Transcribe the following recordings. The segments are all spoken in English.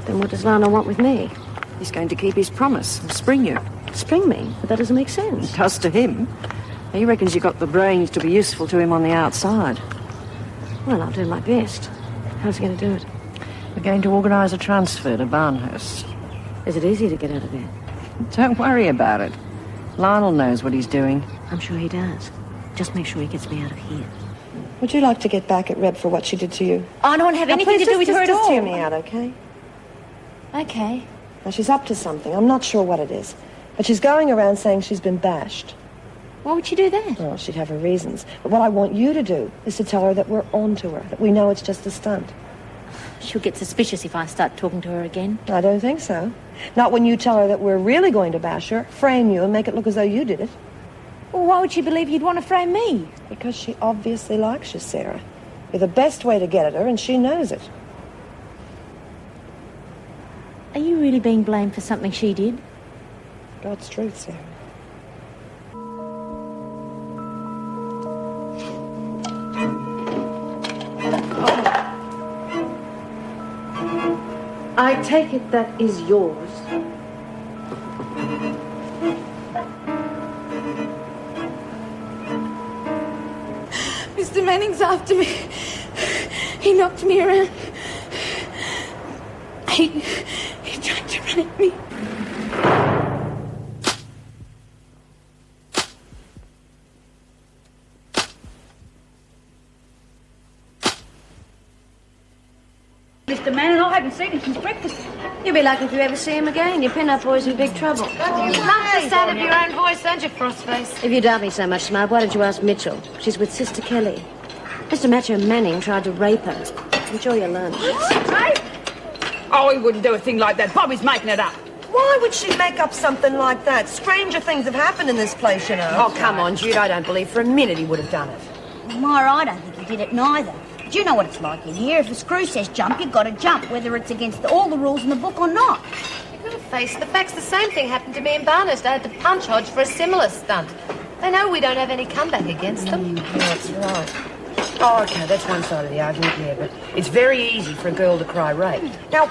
Then what does Lionel want with me? He's going to keep his promise and spring you. Spring me? But that doesn't make sense. It does to him. He reckons you've got the brains to be useful to him on the outside. Well, I'll do my best. How's he going to do it? We're going to organise a transfer to Barnhurst. Is it easy to get out of there? Don't worry about it. Lionel knows what he's doing. I'm sure he does. Just make sure he gets me out of here. Would you like to get back at Reb for what she did to you? I don't have anything to do with her at all. Just hear me out, okay? Okay. Now, she's up to something. I'm not sure what it is. But she's going around saying she's been bashed. Why would she do that? Well, she'd have her reasons. But what I want you to do is to tell her that we're on to her, that we know it's just a stunt. She'll get suspicious if I start talking to her again. I don't think so. Not when you tell her that we're really going to bash her, frame you, and make it look as though you did it. Well, why would she believe you'd want to frame me? Because she obviously likes you, Sarah. You're the best way to get at her, and she knows it. Are you really being blamed for something she did? God's truth, Sarah. I take it that is yours. Mr. Manning's after me. He knocked me around. He tried to run at me. Mr. Manning, I haven't seen him since breakfast. You'll be lucky if you ever see him again. Your pin-up boy's in big trouble. You love the sound of your own voice, don't you, Frostface? If you doubt me so much, Smart, why don't you ask Mitchell? She's with Sister Kelly. Mr. Macho Manning tried to rape her. Enjoy your lunch. Right? Oh, he wouldn't do a thing like that. Bobby's making it up. Why would she make up something like that? Stranger things have happened in this place, you know. Oh, come on, Jude. I don't believe for a minute he would have done it. Well, Myra, I don't think he did it neither. But you know what it's like in here. If a screw says jump, you've got to jump, whether it's against all the rules in the book or not. You've got to face the facts. The same thing happened to me in Barnhurst. I had to punch Hodge for a similar stunt. They know we don't have any comeback against them. That's right. Oh, OK, that's one side of the argument there, but it's very easy for a girl to cry rape. Now,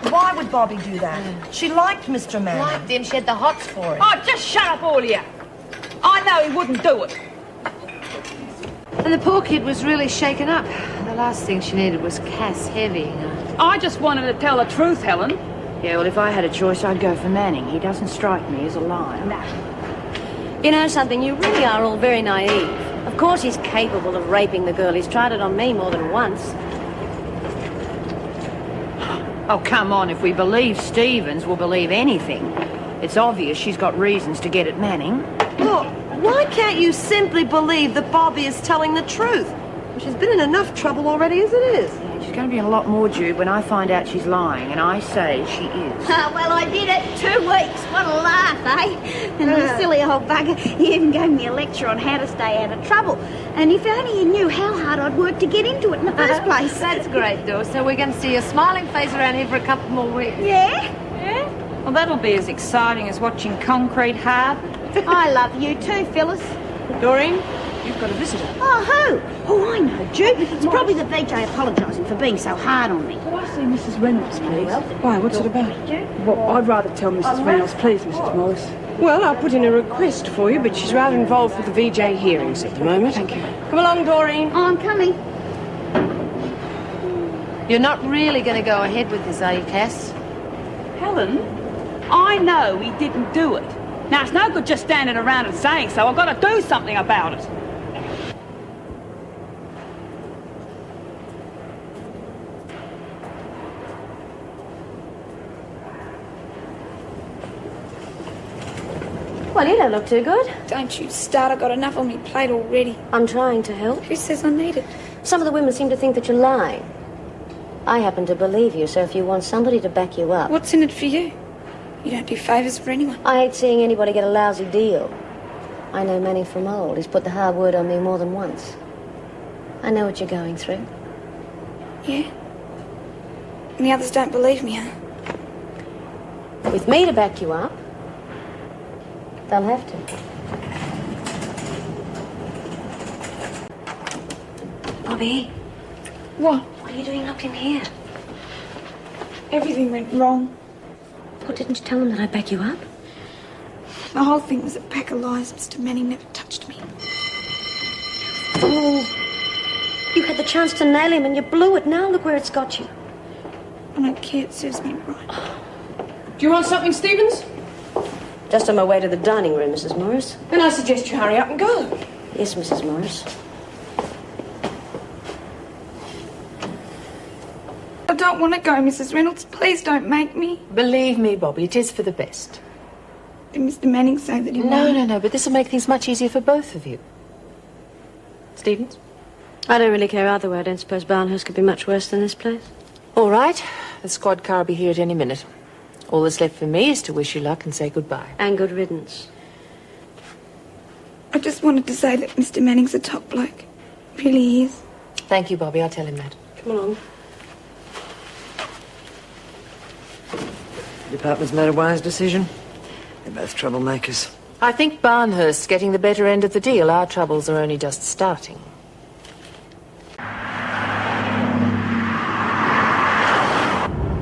why would Bobby do that? She liked Mr. Manning. Liked him. She had the hots for him. Oh, just shut up, all of you. I know he wouldn't do it. And the poor kid was really shaken up. The last thing she needed was Cass heavy. I just wanted to tell the truth, Helen. Yeah, well, if I had a choice, I'd go for Manning. He doesn't strike me as a liar. You know something? You really are all very naive. Of course he's capable of raping the girl. He's tried it on me more than once. Oh, come on. If we believe Stevens, we'll believe anything. It's obvious she's got reasons to get at Manning. Look, why can't you simply believe that Bobby is telling the truth? She's been in enough trouble already as it is. Yeah, she's going to be in a lot more, Jude, when I find out she's lying, and I say she is. Well, I did it 2 weeks. What a laugh, eh? And the silly old bugger, he even gave me a lecture on how to stay out of trouble. And if only he knew how hard I'd worked to get into it in the first place. That's great, Dor. So we're going to see your smiling face around here for a couple more weeks. Yeah? Yeah? Well, that'll be as exciting as watching concrete harden. I love you too, Phyllis. Doreen, you've got a visitor. Oh, who? Oh, I know, Jude. It's probably the VJ apologising for being so hard on me. Can I see Mrs. Reynolds, please? Why, what's it about? Well, I'd rather tell Mrs. Reynolds, please, Mrs. Morris. Well, I'll put in a request for you, but she's rather involved with the VJ hearings at the moment. Thank you. Come along, Doreen. Oh, I'm coming. You're not really going to go ahead with this, are you, Cass? Helen, I know he didn't do it. Now, it's no good just standing around and saying so. I've got to do something about it. Well, you don't look too good. Don't you start. I've got enough on my plate already. I'm trying to help. Who says I need it? Some of the women seem to think that you're lying. I happen to believe you, so if you want somebody to back you up... What's in it for you? You don't do favours for anyone. I hate seeing anybody get a lousy deal. I know Manning from old. He's put the hard word on me more than once. I know what you're going through. Yeah? And the others don't believe me, huh? With me to back you up, they'll have to. Bobby? What? What are you doing locked in here? Everything went wrong. What, didn't you tell him that I'd back you up? The whole thing was a pack of lies. Mr. Manning never touched me. Fool. You had the chance to nail him and you blew it. Now look where it's got you. I don't care. It serves me right. Do you want something, Stevens? Just on my way to the dining room, Mrs. Morris. Then I suggest you hurry up and go. Yes, Mrs. Morris. I don't want to go, Mrs. Reynolds. Please don't make me. Believe me, Bobby, it is for the best. Did Mr. Manning say that he No, but this will make things much easier for both of you. Stevens? I don't really care either way. I don't suppose Barnhurst could be much worse than this place. All right. The squad car will be here at any minute. All that's left for me is to wish you luck and say goodbye. And good riddance. I just wanted to say that Mr. Manning's a top bloke. Really he is. Thank you, Bobby. I'll tell him that. Come along. The department's made a wise decision. They're both troublemakers. I think Barnhurst's getting the better end of the deal. Our troubles are only just starting.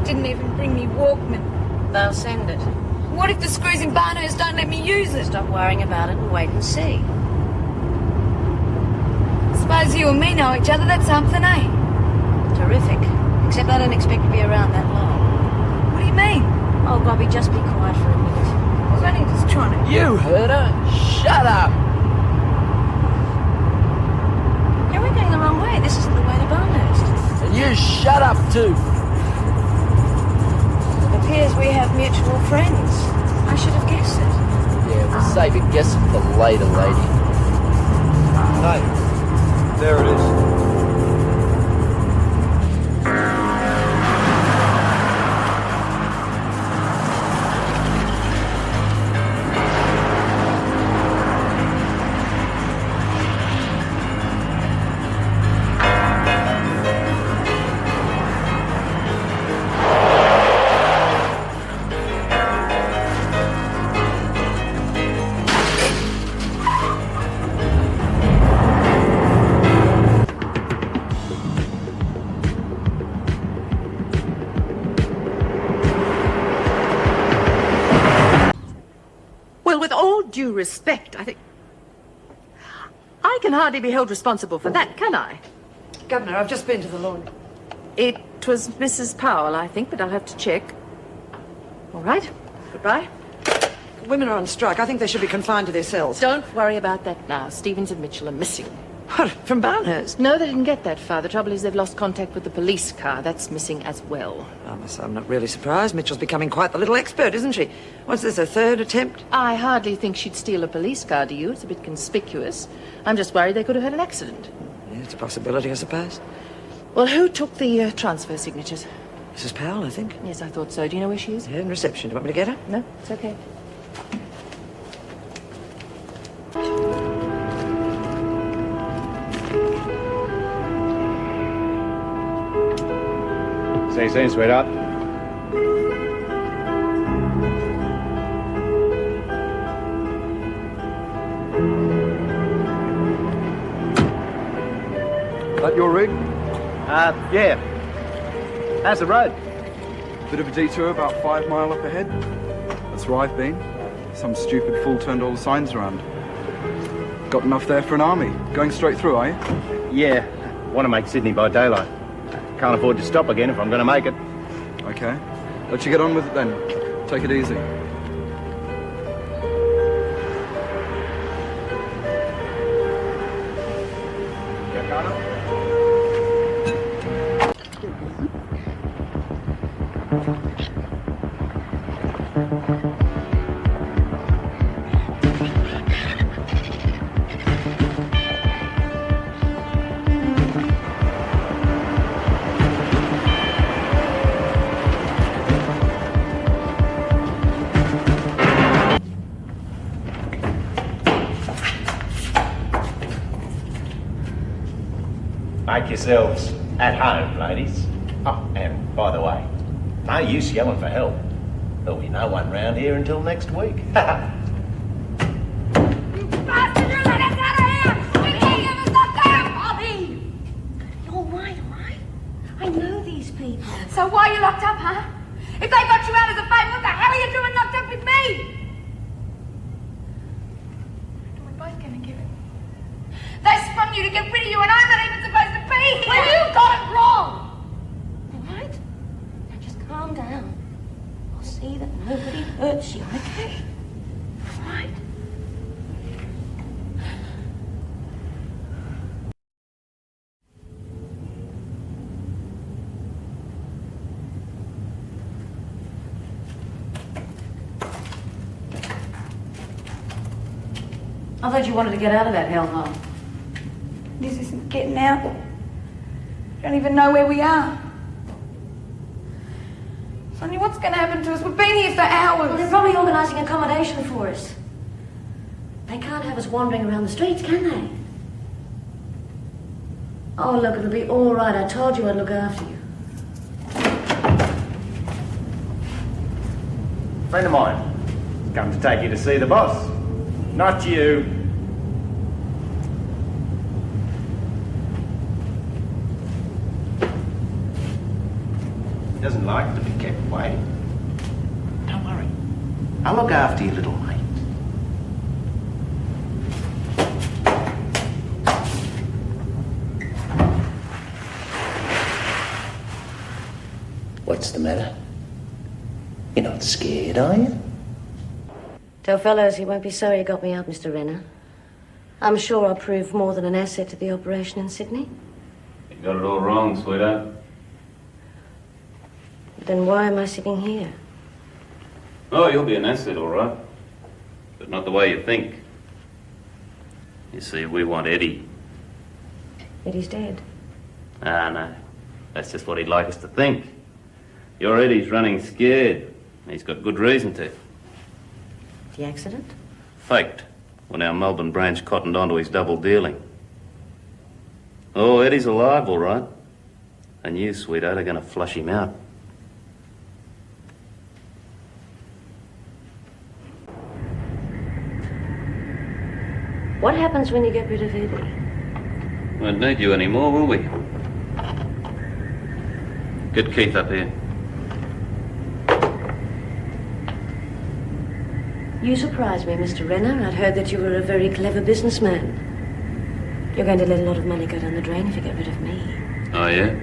Didn't even bring me Walkman. They'll send it. What if the screws in Barnhurst don't let me use it? Stop worrying about it and wait and see. Suppose you and me know each other. That's something, eh? Terrific. Except I don't expect to be around that long. What do you mean? Oh, Bobby, just be quiet for a minute. I was only just trying to... You heard her. Shut up. Yeah, we're going the wrong way. This isn't the way to Barnhurst. And you shut up too. It appears we have mutual friends. I should have guessed it. Yeah, we'll save it guessing for later, lady. Hey, there it is. Due respect, I think... I can hardly be held responsible for that, can I? Governor, I've just been to the lawn. It was Mrs. Powell, I think, but I'll have to check. All right. Goodbye. Women are on strike. I think they should be confined to their cells. Don't worry about that now. Stevens and Mitchell are missing. What, from Barnhurst? No, they didn't get that far. The trouble is they've lost contact with the police car. That's missing as well. I'm not really surprised. Mitchell's becoming quite the little expert, isn't she? What's this, her third attempt? I hardly think she'd steal a police car, do you? It's a bit conspicuous. I'm just worried they could have had an accident. Yeah, it's a possibility, I suppose. Well, who took the transfer signatures? Mrs. Powell, I think. Yes, I thought so. Do you know where she is? Yeah, in reception. Do you want me to get her? No, it's okay. See you soon, sweetheart. That your rig? Yeah. How's the road? Bit of a detour, about 5 miles up ahead. That's where I've been. Some stupid fool turned all the signs around. Got enough there for an army. Going straight through, are you? Yeah. Want to make Sydney by daylight. Can't afford to stop again if I'm going to make it. Okay. Let you get on with it then. Take it easy. Make yourselves at home, ladies. Oh, and by the way, no use yelling for help. There'll be no one round here until next week. All right. I know these people. So why are you locked up, huh? If they got you out as a favour, what the hell are you doing locked up with me? We're both going to give it. They spun you to get rid of you, and I'm not even supposed to be here. Well, you got it wrong. All right? Now just calm down. I'll see that nobody hurts you, okay? All right? I thought you wanted to get out of that hellhole. This isn't getting out. Don't even know where we are. Sonia, what's going to happen to us? We've been here for hours. Well, they're probably organising accommodation for us. They can't have us wandering around the streets, can they? Oh, look, it'll be all right. I told you I'd look after you. Friend of mine. Come to take you to see the boss. Not you. Doesn't like to be kept waiting. Don't worry. I'll look after you, little mate. What's the matter? You're not scared, are you? Tell fellows he won't be sorry he got me out, Mr. Renner. I'm sure I'll prove more than an asset to the operation in Sydney. You got it all wrong, sweetheart. Then why am I sitting here? Oh, you'll be an asset, all right. But not the way you think. You see, we want Eddie. Eddie's dead. Ah, no. That's just what he'd like us to think. Your Eddie's running scared. He's got good reason to. The accident? Faked, when our Melbourne branch cottoned onto his double dealing. Oh, Eddie's alive, all right. And you, sweetheart, are going to flush him out. What happens when you get rid of Eddie? Won't need you anymore, will we? Get Keith up here. You surprised me, Mr. Renner. I'd heard that you were a very clever businessman. You're going to let a lot of money go down the drain if you get rid of me. Oh, yeah?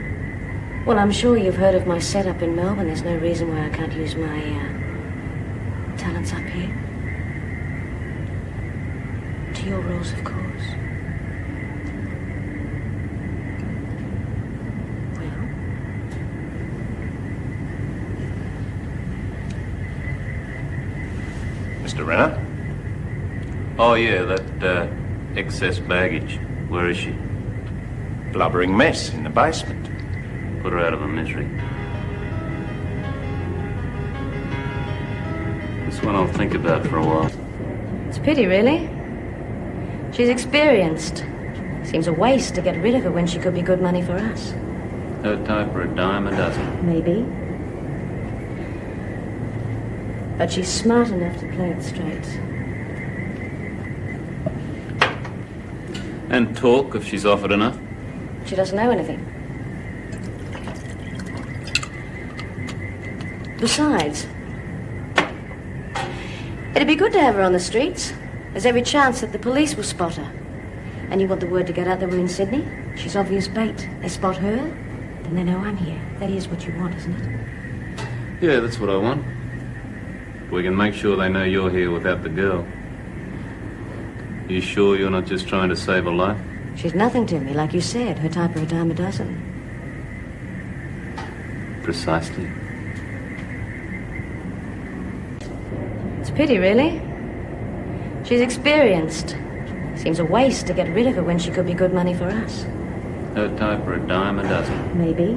Well, I'm sure you've heard of my setup in Melbourne. There's no reason why I can't use my talents up here. To your rules, of course. Mr. Renner? Oh, yeah, that excess baggage. Where is she? Blubbering mess in the basement. Put her out of her misery. This one I'll think about for a while. It's a pity, really. She's experienced. Seems a waste to get rid of her when she could be good money for us. Her type are a dime a dozen. Maybe. But she's smart enough to play it straight. And talk if she's offered enough. She doesn't know anything. Besides, it'd be good to have her on the streets. There's every chance that the police will spot her. And you want the word to get out that we're in Sydney? She's obvious bait. They spot her, then they know I'm here. That is what you want, isn't it? Yeah, that's what I want. We can make sure they know you're here without the girl. You sure you're not just trying to save her life? She's nothing to me, like you said. Her type are a dime a dozen. Precisely. It's a pity, really. She's experienced. Seems a waste to get rid of her when she could be good money for us. Her type are a dime a dozen. Maybe.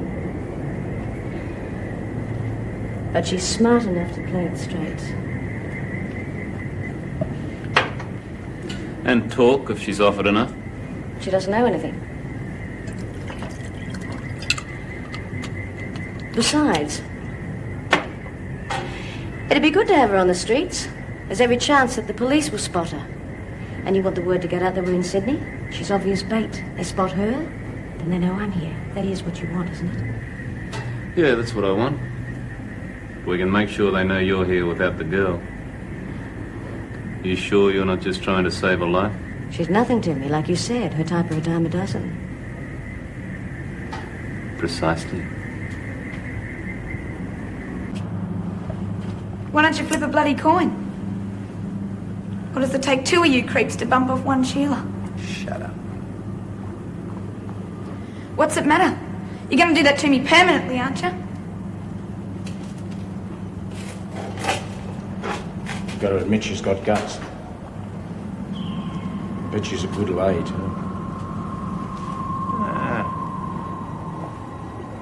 But she's smart enough to play it straight. And talk if she's offered enough. She doesn't know anything. Besides, it'd be good to have her on the streets. There's every chance that the police will spot her. And you want the word to get out that we're in Sydney? She's obvious bait. They spot her, then they know I'm here. That is what you want, isn't it? Yeah, that's what I want. We can make sure they know you're here without the girl. You sure you're not just trying to save a life? She's nothing to me, like you said. Her type are a dime a dozen. Precisely. Why don't you flip a bloody coin? Or does it take two of you creeps to bump off one Sheila? Shut up. What's it matter? You're going to do that to me permanently, aren't you? Got to admit she's got guts. Bet she's a good lay, too.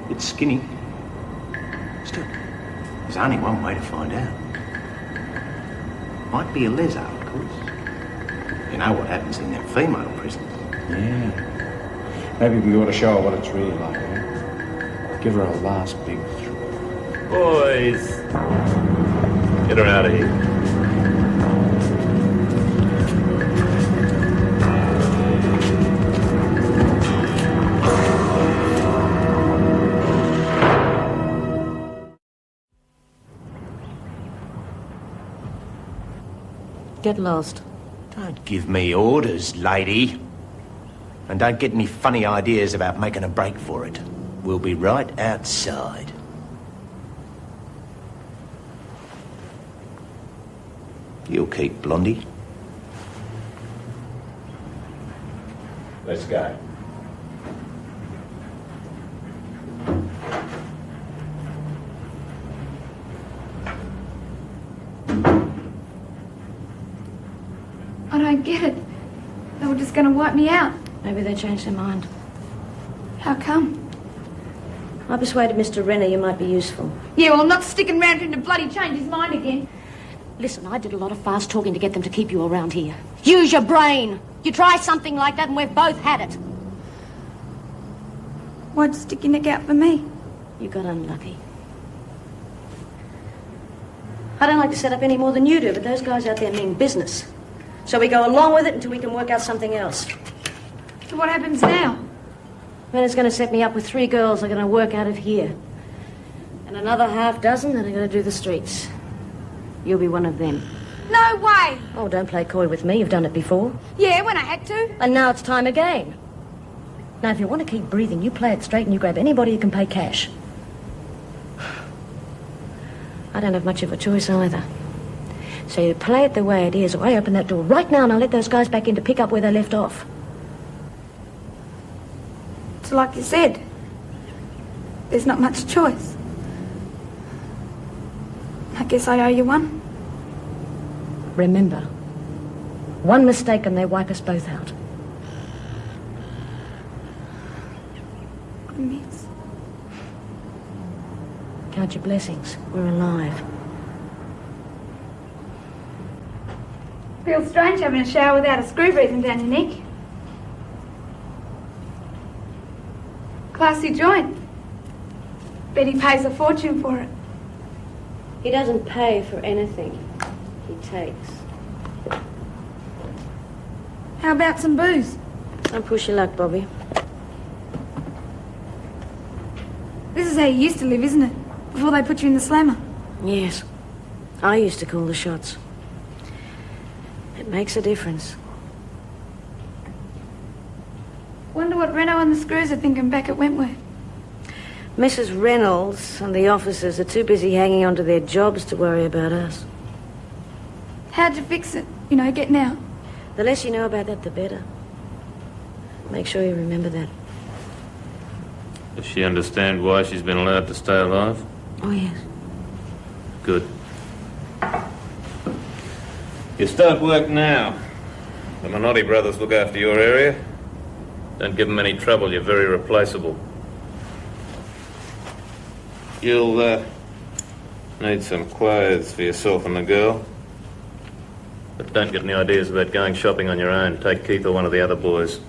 It's skinny. Still, there's only one way to find out. Might be a leso, of course. You know what happens in them female prisons. Yeah. Maybe we ought to show her what it's really like, eh? Give her a last big thrill. Boys, get her out of here. Get lost. Don't give me orders, lady. And don't get any funny ideas about making a break for it. We'll be right outside. You'll keep, Blondie. Let's go. I don't get it. They were just going to wipe me out. Maybe they changed their mind. How come? I persuaded Mr. Renner you might be useful. Yeah, well, not sticking around for him to bloody change his mind again. Listen, I did a lot of fast talking to get them to keep you around here. Use your brain. You try something like that and we've both had it. Why'd you stick your neck out for me? You got unlucky. I don't like to set up any more than you do, but those guys out there mean business. So we go along with it until we can work out something else. So what happens now? Renner's going to set me up with 3 girls that are going to work out of here. And another half dozen that are going to do the streets. You'll be one of them. No way! Oh, don't play coy with me. You've done it before. Yeah, when I had to. And now it's time again. Now, if you want to keep breathing, you play it straight and you grab anybody who can pay cash. I don't have much of a choice either. So you play it the way it is, or I open that door right now and I'll let those guys back in to pick up where they left off. So like you said, there's not much choice. I guess I owe you one. Remember, one mistake and they wipe us both out. Miss. Count your blessings. We're alive. Feels strange having a shower without a screw breathing down your neck. Classy joint. Bet he pays a fortune for it. He doesn't pay for anything. He takes. How about some booze? Don't push your luck, Bobby. This is how you used to live, isn't it? Before they put you in the slammer. Yes. I used to call the shots. It makes a difference. Wonder what Reno and the screws are thinking back at Wentworth. Mrs. Reynolds and the officers are too busy hanging on to their jobs to worry about us. How'd you fix it? You know, getting out. The less you know about that, the better. Make sure you remember that. Does she understand why she's been allowed to stay alive? Oh, yes. Good. You start work now. The Minotti brothers look after your area. Don't give them any trouble, you're very replaceable. You'll, need some clothes for yourself and the girl. But don't get any ideas about going shopping on your own. Take Keith or one of the other boys.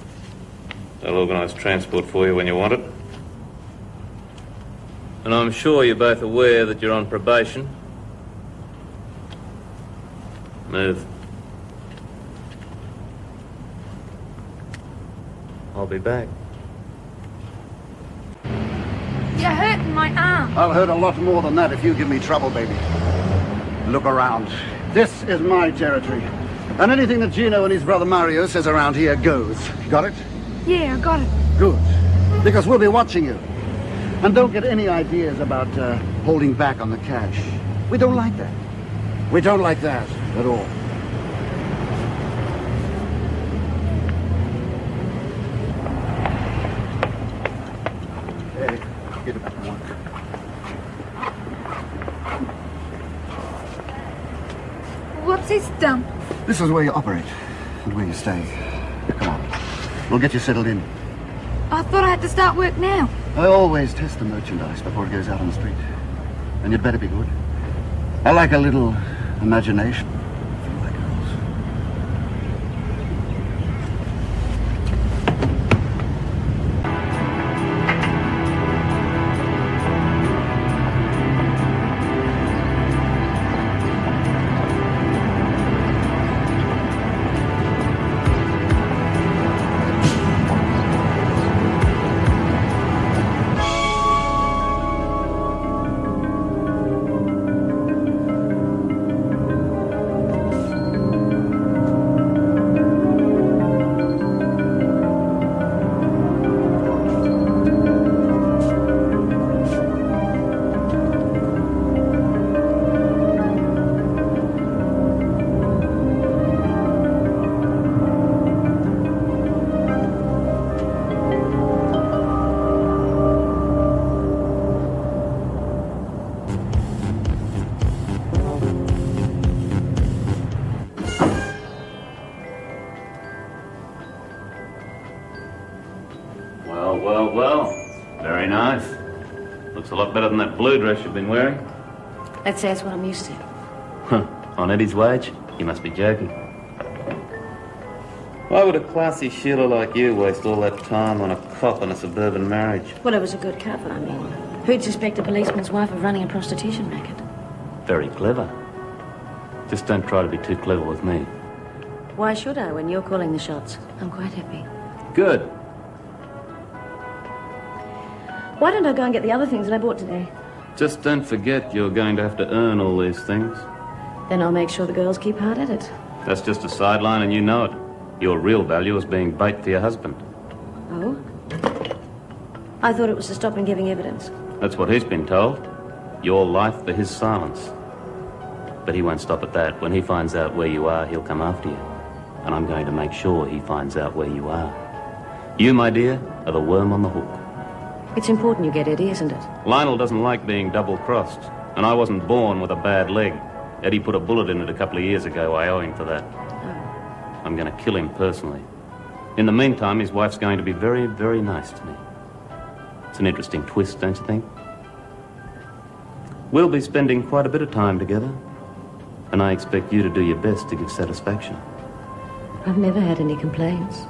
They'll organise transport for you when you want it. And I'm sure you're both aware that you're on probation. Move. I'll be back. You're hurting my arm. I'll hurt a lot more than that if you give me trouble, baby. Look around. This is my territory. And anything that Gino and his brother Mario says around here goes. Got it? Yeah, I got it. Good. Because we'll be watching you. And don't get any ideas about holding back on the cash. We don't like that. We don't like that at all. Hey, get it back to work. What's this dump? This is where you operate and where you stay. Come on. We'll get you settled in. I thought I had to start work now. I always test the merchandise before it goes out on the street. And you'd better be good. I like a little imagination. From my girls. Well. Very nice. Looks a lot better than that blue dress you've been wearing. Let's say it's what I'm used to. Huh. On Eddie's wage? You must be joking. Why would a classy Sheila like you waste all that time on a cop and a suburban marriage? Well, it was a good couple, I mean. Who'd suspect a policeman's wife of running a prostitution racket? Very clever. Just don't try to be too clever with me. Why should I when you're calling the shots? I'm quite happy. Good. Why don't I go and get the other things that I bought today? Just don't forget you're going to have to earn all these things. Then I'll make sure the girls keep hard at it. That's just a sideline and you know it. Your real value is being bait for your husband. Oh? I thought it was to stop him giving evidence. That's what he's been told. Your life for his silence. But he won't stop at that. When he finds out where you are, he'll come after you. And I'm going to make sure he finds out where you are. You, my dear, are the worm on the hook. It's important you get Eddie, isn't it? Lionel doesn't like being double-crossed. And I wasn't born with a bad leg. Eddie put a bullet in it a couple of years ago. I owe him for that. Oh. I'm going to kill him personally. In the meantime, his wife's going to be very, very nice to me. It's an interesting twist, don't you think? We'll be spending quite a bit of time together. And I expect you to do your best to give satisfaction. I've never had any complaints.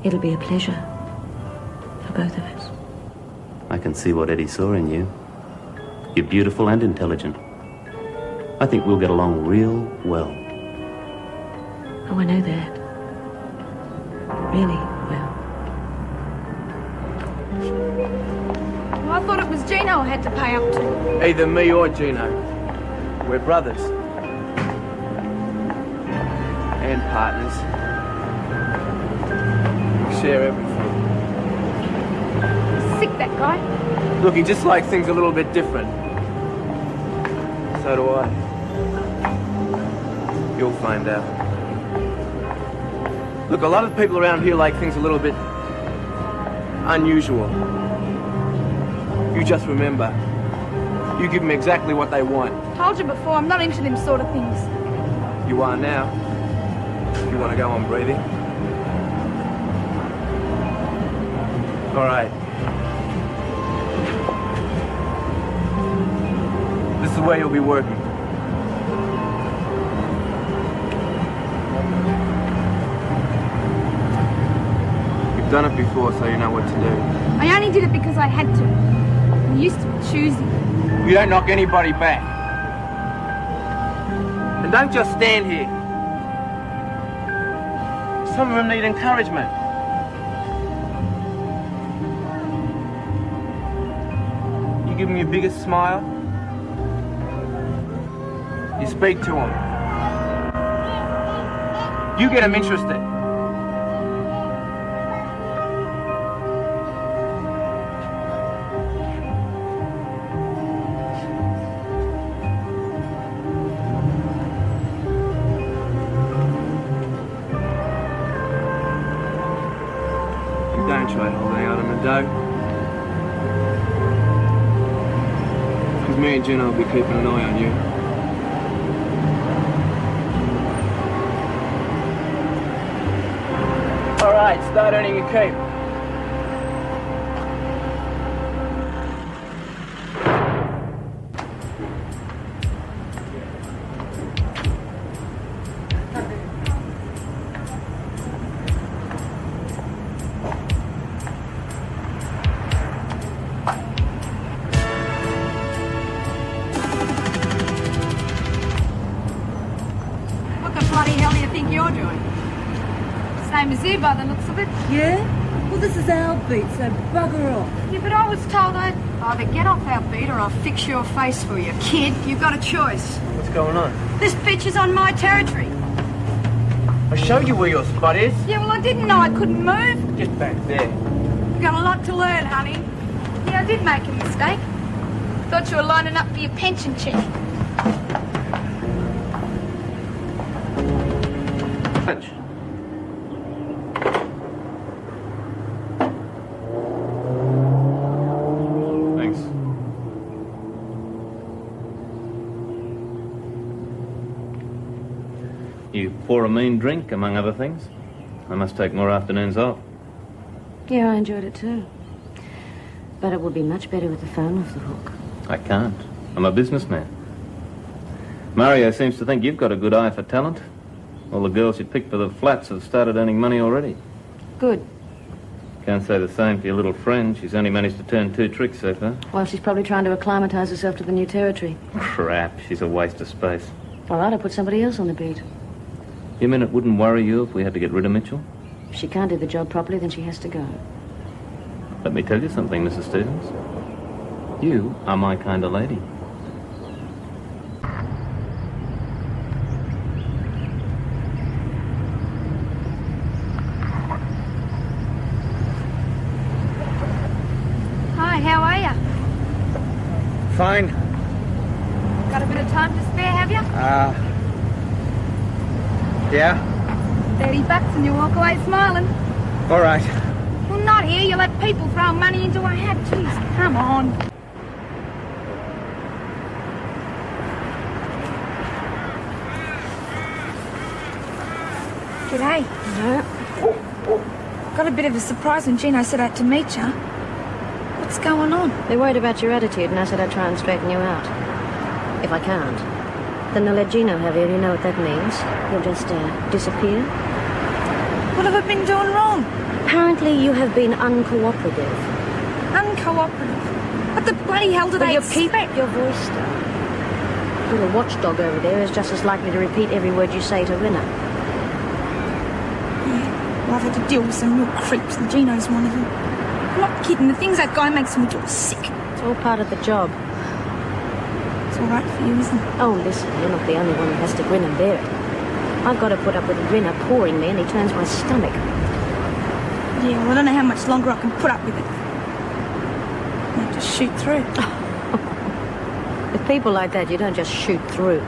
It'll be a pleasure for both of us. I can see what Eddie saw in you. You're beautiful and intelligent. I think we'll get along real well. Oh, I know that. Really well. Well, I thought it was Gino I had to pay up to. Either me or Gino. We're brothers. And partners. We share everything. Sick, that guy. Look, he just likes things a little bit different. So do I. You'll find out. Look, a lot of people around here like things a little bit unusual. You just remember, you give them exactly what they want. Told you before, I'm not into them sort of things. You are now. You want to go on breathing? All right. This is where you'll be working. You've done it before, so you know what to do. I only did it because I had to. I'm used to choosing. You don't knock anybody back. And don't just stand here. Some of them need encouragement. You give him your biggest smile. You speak to him. You get him interested. Don't try holding out on the dough. Because me and Gina will be keeping an eye on you. Alright, start earning your keep. Same as you by the looks of it. Yeah? Well, this is our beat, so bugger off. Yeah, but I was told I'd either get off our beat or I'll fix your face for you. Kid, you've got a choice. What's going on? This bitch is on my territory. I showed you where your spot is. Yeah, well, I didn't know I couldn't move. Just back there. You've got a lot to learn, honey. Yeah, I did make a mistake. Thought you were lining up for your pension check. Lunch. Thanks. You pour a mean drink, among other things. I must take more afternoons off. Yeah, I enjoyed it too. But it would be much better with the phone off the hook. I can't. I'm a businessman. Mario seems to think you've got a good eye for talent. All the girls you picked for the flats have started earning money already. Good. Can't say the same for your little friend. She's only managed to turn 2 tricks so far. Well, she's probably trying to acclimatise herself to the new territory. Crap, she's a waste of space. All right, I'll put somebody else on the beat. You mean it wouldn't worry you if we had to get rid of Mitchell? If she can't do the job properly, then she has to go. Let me tell you something, Mrs. Stevens. You are my kind of lady. Hi, how are you? Fine. Got a bit of time to spare, have you? Yeah? $30 and you walk away smiling. All right. Well, not here. You let people throw money into a hat. Jeez, come on. G'day. No. Got a bit of a surprise when Gino said I had to meet you. What's going on? They're worried about your attitude, and I said I'd try and straighten you out. If I can't, then they'll let Gino have you, and you know what that means. You'll just, disappear. What have I been doing wrong? Apparently you have been uncooperative. Uncooperative? What the bloody hell did I keep your voice down. Little watchdog over there is just as likely to repeat every word you say to Rinna. Yeah, well, I've had to deal with some real creeps, and Gino's one of them. I'm not kidding. The things that guy makes me do are sick. It's all part of the job. It's all right for you, isn't it? Oh, listen, you're not the only one who has to grin and bear it. I've got to put up with Rinna pouring me, and he turns my stomach. Yeah, well, I don't know how much longer I can put up with it. I have to shoot through. With people like that, you don't just shoot through.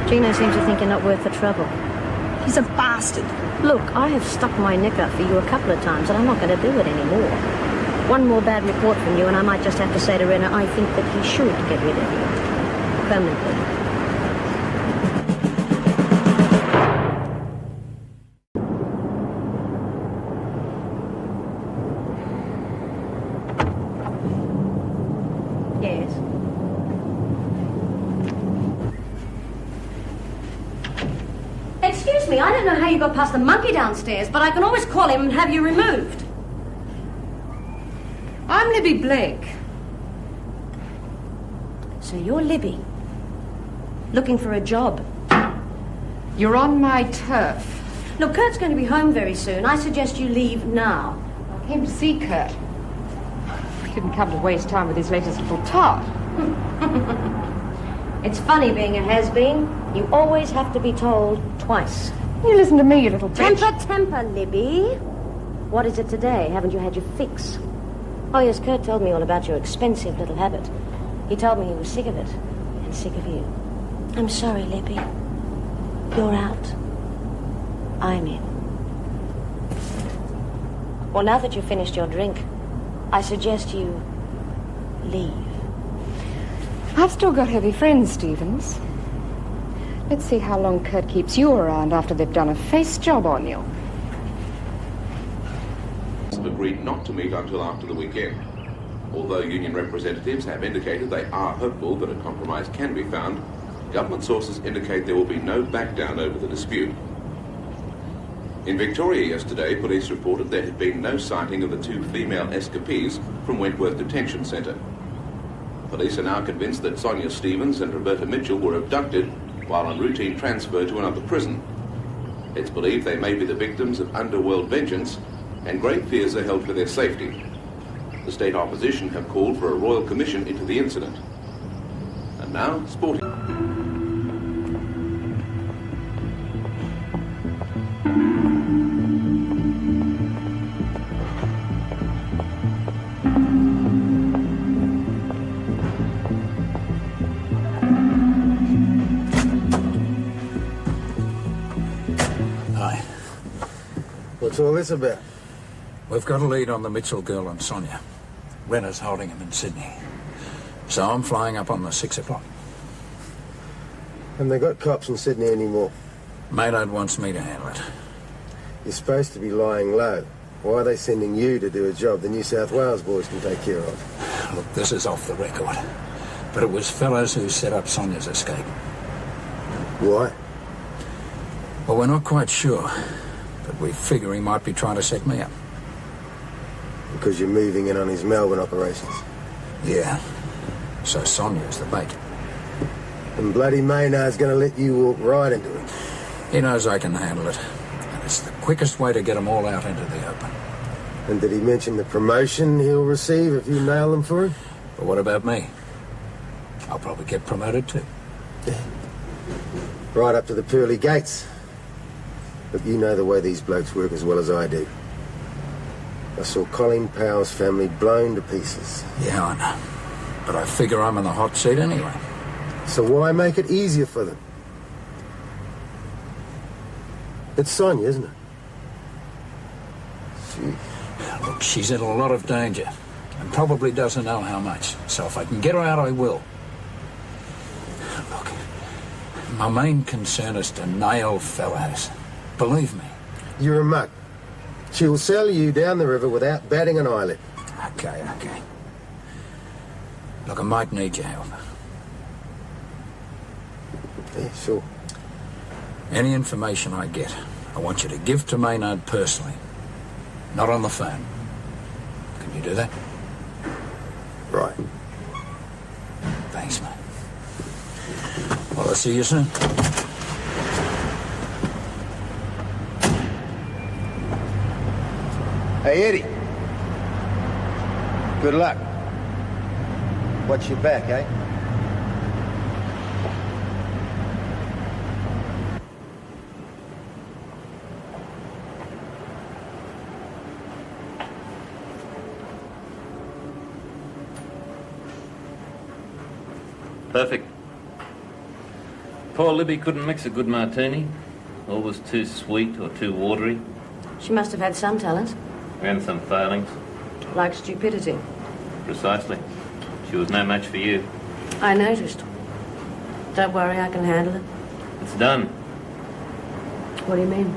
Gino seems to think you're not worth the trouble. He's a bastard. Look, I have stuck my neck out for you a couple of times, and I'm not going to do it anymore. One more bad report from you, and I might just have to say to Rinna, I think that he should get rid of you. Permanently. Yes. Excuse me, I don't know how you got past the monkey downstairs, but I can always call him and have you removed. I'm Libby Blake. So you're Libby. Looking for a job. You're on my turf. Look, Kurt's going to be home very soon. I suggest you leave now. I came to see Kurt. Didn't come to waste time with his latest little tart. It's funny being a has-been. You always have to be told twice. You listen to me, you little bitch. Temper, Libby. What is it today? Haven't you had your fix? Oh, yes, Kurt told me all about your expensive little habit. He told me he was sick of it, and sick of you. I'm sorry, Libby. You're out. I'm in. Well, now that you've finished your drink, I suggest you leave. I've still got heavy friends, Stevens. Let's see how long Kurt keeps you around after they've done a face job on you. Have agreed not to meet until after the weekend. Although union representatives have indicated they are hopeful that a compromise can be found, government sources indicate there will be no back-down over the dispute. In Victoria yesterday, police reported there had been no sighting of the 2 female escapees from Wentworth Detention Centre. Police are now convinced that Sonia Stevens and Roberta Mitchell were abducted while on routine transfer to another prison. It's believed they may be the victims of underworld vengeance, and great fears are held for their safety. The state opposition have called for a royal commission into the incident. And now, sporting. Hi. What's all this about? We've got a lead on the Mitchell girl and Sonia. Renner's holding him in Sydney. So I'm flying up on the 6 o'clock. Haven't they got cops in Sydney anymore? Maynard wants me to handle it. You're supposed to be lying low. Why are they sending you to do a job the New South Wales boys can take care of? Look, this is off the record. But it was fellows who set up Sonia's escape. Why? Well, we're not quite sure. But we figure he might be trying to set me up. Because you're moving in on his Melbourne operations? Yeah. So Sonia's the bait. And bloody Maynard's going to let you walk right into it. He knows I can handle it. And it's the quickest way to get them all out into the open. And did he mention the promotion he'll receive if you nail them for him? But what about me? I'll probably get promoted too. Yeah. Right up to the pearly gates. But you know the way these blokes work as well as I do. I saw Colin Powell's family blown to pieces. Yeah, I know. But I figure I'm in the hot seat anyway. So why make it easier for them? It's Sonia, isn't it? Look, she's in a lot of danger. And probably doesn't know how much. So if I can get her out, I will. Look, my main concern is to nail fellows. Believe me. You're a muck. She'll sell you down the river without batting an eyelid. Okay. Look, I might need your help. Yeah, sure. Any information I get, I want you to give to Maynard personally. Not on the phone. Can you do that? Right. Thanks, mate. Well, I'll see you soon. Hey, Eddie. Good luck. Watch your back, eh? Perfect. Poor Libby couldn't mix a good martini. All was too sweet or too watery. She must have had some talent. And some failings. Like stupidity. Precisely. She was no match for you. I noticed. Don't worry, I can handle it. It's done. What do you mean?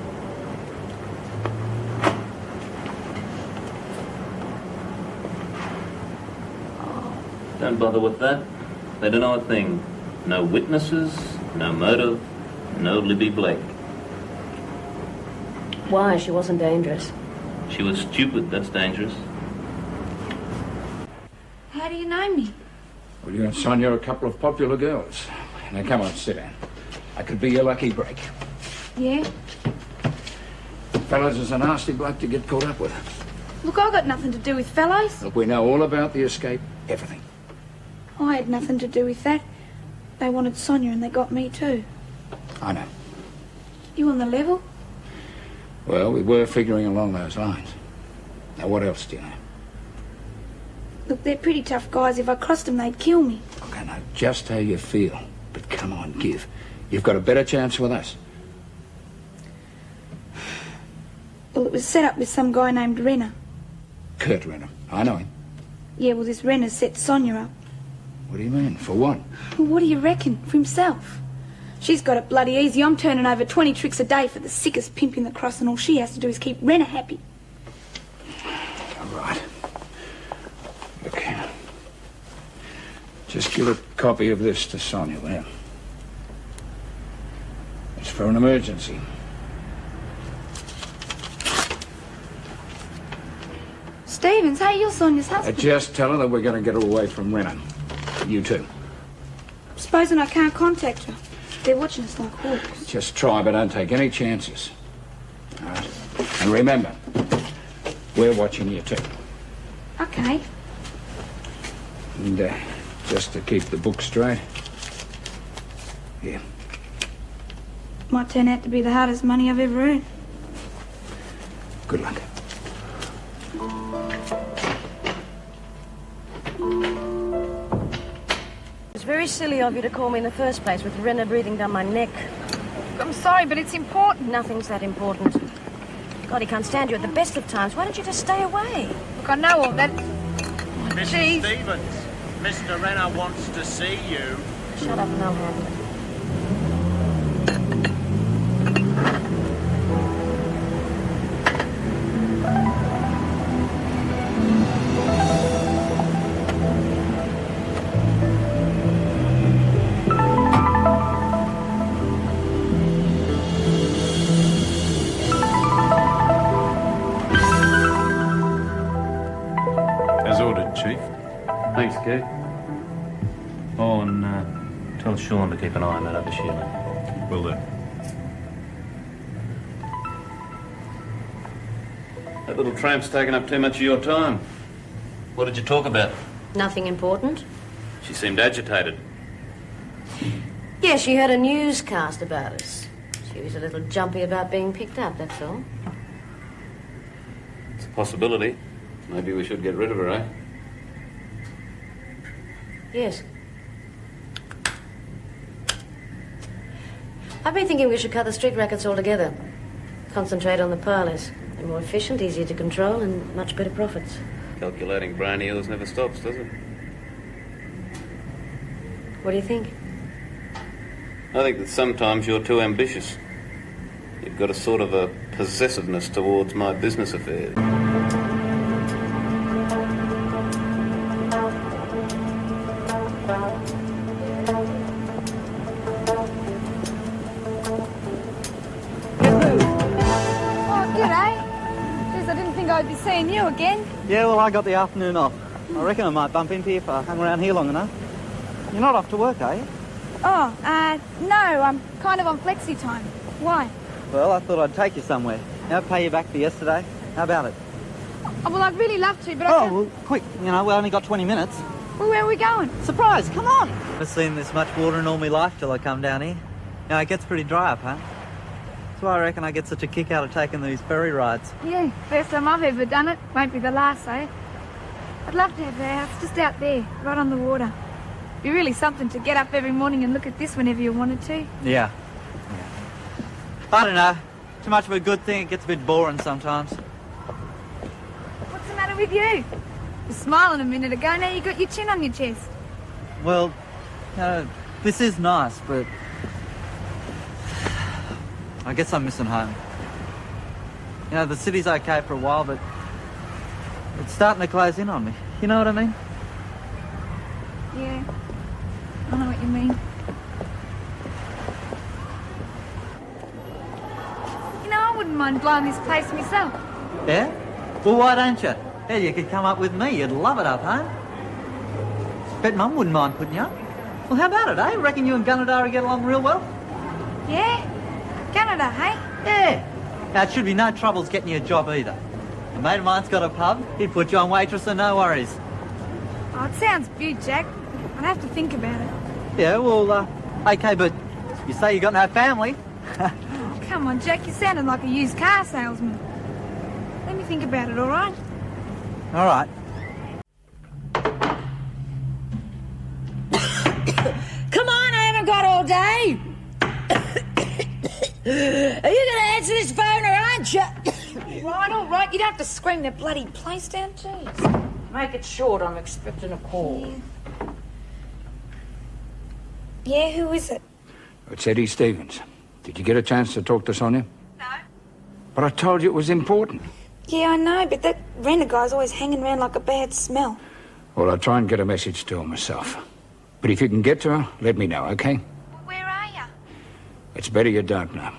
Don't bother with that. They don't know a thing. No witnesses, no motive, no Libby Blake. Why? She wasn't dangerous. She was stupid, that's dangerous. How do you know me? Well, you and Sonia are a couple of popular girls. Now, come on, sit down. I could be your lucky break. Yeah? Fellas, is a nasty bloke to get caught up with. Look, I got nothing to do with fellows. Look, we know all about the escape, everything. I had nothing to do with that. They wanted Sonia and they got me too. I know. You on the level? Well, we were figuring along those lines. Now, what else do you know? Look, they're pretty tough guys. If I crossed them, they'd kill me. Look, I know just how you feel. But come on, give. You've got a better chance with us. Well, it was set up with some guy named Renner. Kurt Renner. I know him. Yeah, well, this Renner set Sonia up. What do you mean? For what? Well, what do you reckon? For himself. She's got it bloody easy. I'm turning over 20 tricks a day for the sickest pimp in the cross, and all she has to do is keep Renner happy. All right. Look here. Just give a copy of this to Sonia there. It's for an emergency. Stevens, hey, you're Sonia's husband. Just tell her that we're going to get her away from Renner. You too. Supposing I can't contact her. They're watching us like hawks. Just try, but don't take any chances. All right? And remember, we're watching you too. Okay. And just to keep the book straight. Here. Might turn out to be the hardest money I've ever earned. Good luck. It's very silly of you to call me in the first place with Renner breathing down my neck. I'm sorry, but it's important. Nothing's that important. God, he can't stand you at the best of times. Why don't you just stay away? Look, I know all that. Mrs. Stevens, Mr. Renner wants to see you. Shut up and I'll handle it. As ordered, Chief. Thanks, Kate. Oh, and tell Sean to keep an eye on that other Sheila. Will do. That little tramp's taken up too much of your time. What did you talk about? Nothing important. She seemed agitated. Yeah, she heard a newscast about us. She was a little jumpy about being picked up, that's all. It's a possibility. Maybe we should get rid of her, eh? Yes. I've been thinking we should cut the street rackets altogether. Concentrate on the parlours. They're more efficient, easier to control, and much better profits. Calculating brain eels never stops, does it? What do you think? I think that sometimes you're too ambitious. You've got a sort of a possessiveness towards my business affairs. I'd be seeing you again. Yeah, well, I got the afternoon off. I reckon I might bump into you if I hung around here long enough. You're not off to work, are you? Oh, no, I'm kind of on flexi time. Why? Well, I thought I'd take you somewhere. I'll pay you back for yesterday. How about it? Oh, well, I'd really love to, but well, quick. You know, we only got 20 minutes. Well, where are we going? Surprise, come on! I've seen this much water in all my life till I come down here. Now, it gets pretty dry up, huh? That's why I reckon I get such a kick out of taking these ferry rides. Yeah, first time I've ever done it. Won't be the last, eh? I'd love to have the house just out there, right on the water. Be really something to get up every morning and look at this whenever you wanted to. Yeah. I don't know. Too much of a good thing, it gets a bit boring sometimes. What's the matter with you? You were smiling a minute ago, now you got your chin on your chest. Well, this is nice, but I guess I'm missing home. You know, the city's okay for a while, but it's starting to close in on me. You know what I mean? Yeah, I know what you mean. You know, I wouldn't mind blowing this place myself. Yeah? Well, why don't you? Yeah, you could come up with me. You'd love it up home. Bet Mum wouldn't mind putting you up. Well, how about it, eh? Reckon you and Gunnedah get along real well? Yeah? Canada, hey? Yeah. Now, it should be no troubles getting you a job either. A mate of mine's got a pub. He'd put you on waitress and no worries. Oh, it sounds beaut, Jack. I'd have to think about it. Yeah, well, okay, but you say you got no family. Come on, Jack, you sounded like a used car salesman. Let me think about it, all right? All right. Come on, I haven't got all day. Are you going to answer this phone or aren't you? All right. You'd have to scream the bloody place down, jeez. Make it short, I'm expecting a call. Yeah, who is it? It's Eddie Stevens. Did you get a chance to talk to Sonia? No. But I told you it was important. Yeah, I know, but that renter guy's always hanging around like a bad smell. Well, I'll try and get a message to her myself. But if you can get to her, let me know, okay? Well, where are you? It's better you don't know.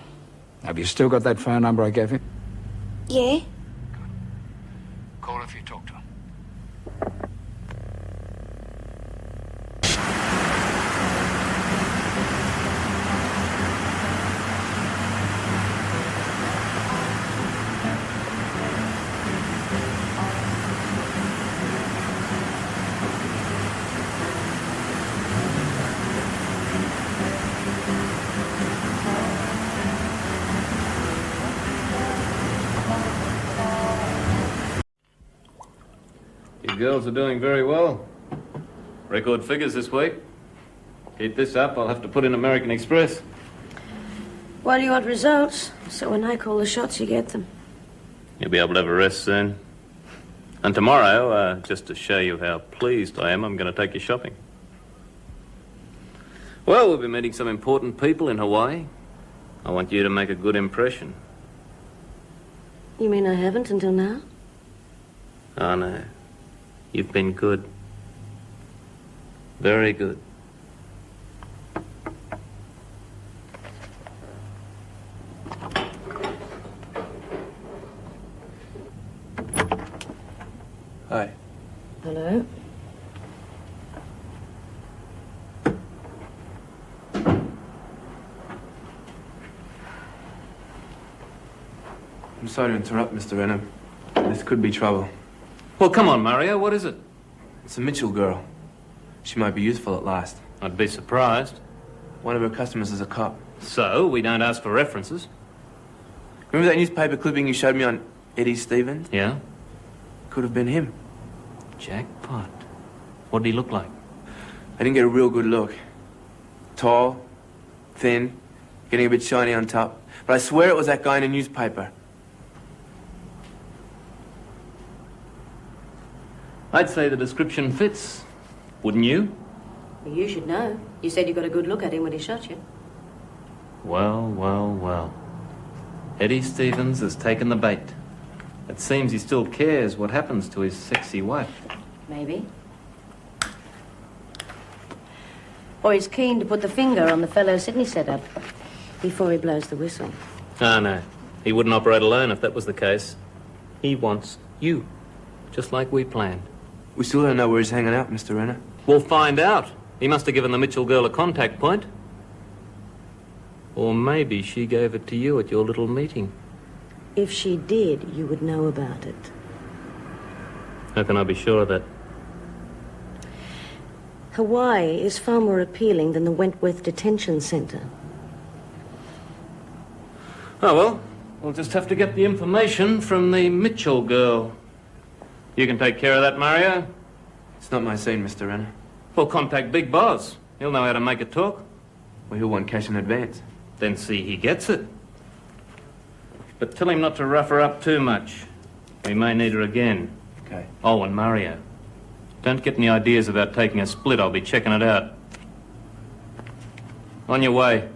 Have you still got that phone number I gave you? Yeah. Call if you talk to her. You girls are doing very well. Record figures this week. Keep this up, I'll have to put in American Express. Well, you want results, so when I call the shots, you get them. You'll be able to have a rest soon. And tomorrow, just to show you how pleased I am, I'm going to take you shopping. Well, we'll be meeting some important people in Hawaii. I want you to make a good impression. You mean I haven't until now? Oh, no. You've been good. Very good. Hi. Hello? I'm sorry to interrupt, Mr. Renham. This could be trouble. Well, come on, Mario. What is it? It's a Mitchell girl. She might be useful at last. I'd be surprised. One of her customers is a cop. So, we don't ask for references. Remember that newspaper clipping you showed me on Eddie Stevens? Yeah? Could have been him. Jackpot. What did he look like? I didn't get a real good look. Tall, thin, getting a bit shiny on top. But I swear it was that guy in the newspaper. I'd say the description fits. Wouldn't you? Well, you should know. You said you got a good look at him when he shot you. Well, well, well. Eddie Stevens has taken the bait. It seems he still cares what happens to his sexy wife. Maybe. Or he's keen to put the finger on the fellow Sydney set up before he blows the whistle. Ah, no. He wouldn't operate alone if that was the case. He wants you, just like we planned. We still don't know where he's hanging out, Mr. Renner. We'll find out. He must have given the Mitchell girl a contact point. Or maybe she gave it to you at your little meeting. If she did, you would know about it. How can I be sure of that? Hawaii is far more appealing than the Wentworth Detention Center. Oh, well, we'll just have to get the information from the Mitchell girl. You can take care of that, Mario? It's not my scene, Mr. Renner. Well, contact Big Boss. He'll know how to make it talk. Well, he'll want cash in advance. Then see he gets it. But tell him not to rough her up too much. We may need her again. Okay. Oh, and Mario. Don't get any ideas about taking a split. I'll be checking it out. On your way.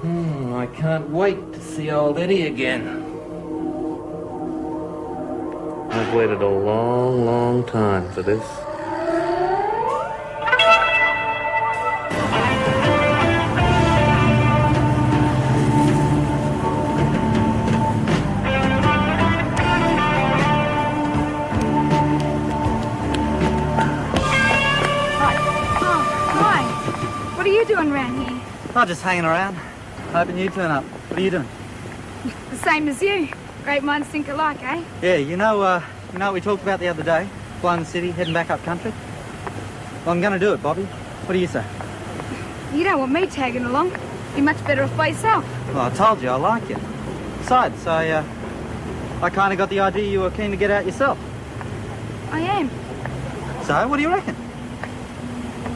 I can't wait to see old Eddie again. I've waited a long, long time for this. Hi. What are you doing around here? Not just hanging around. Hoping you turn up. What are you doing? The same as you. Great minds think alike, eh? Yeah, you know what we talked about the other day? Flying the city, heading back up country? Well, I'm going to do it, Bobby. What do you say? You don't want me tagging along. You're much better off by yourself. Well, I told you I like you. Besides, I kind of got the idea you were keen to get out yourself. I am. So, what do you reckon?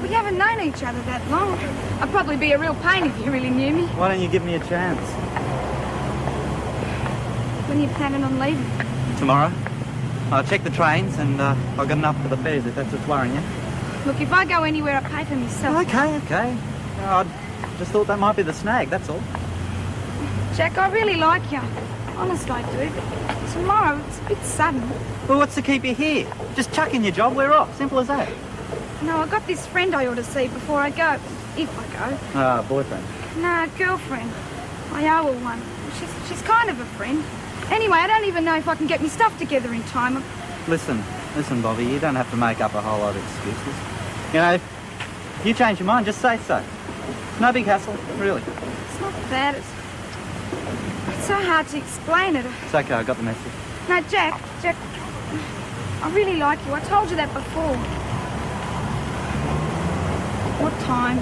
We haven't known each other that long. I'd probably be a real pain if you really knew me. Why don't you give me a chance? When are you planning on leaving? Tomorrow. I'll check the trains and I've got enough for the fares if that's what's worrying you. Look, if I go anywhere, I pay for myself. Okay. I just thought that might be the snag, that's all. Jack, I really like you. Honest, I do. But tomorrow, it's a bit sudden. Well, what's to keep you here? Just chuck in your job, we're off. Simple as that. No, I got this friend I ought to see before I go. If I go. Ah, boyfriend. No, girlfriend. I owe her one. She's kind of a friend. Anyway, I don't even know if I can get me stuff together in time. Listen, Bobby, you don't have to make up a whole lot of excuses. You know, if you change your mind, just say so. No big hassle, really. It's not that. It's so hard to explain it. It's okay, I got the message. No, Jack, I really like you. I told you that before. What time?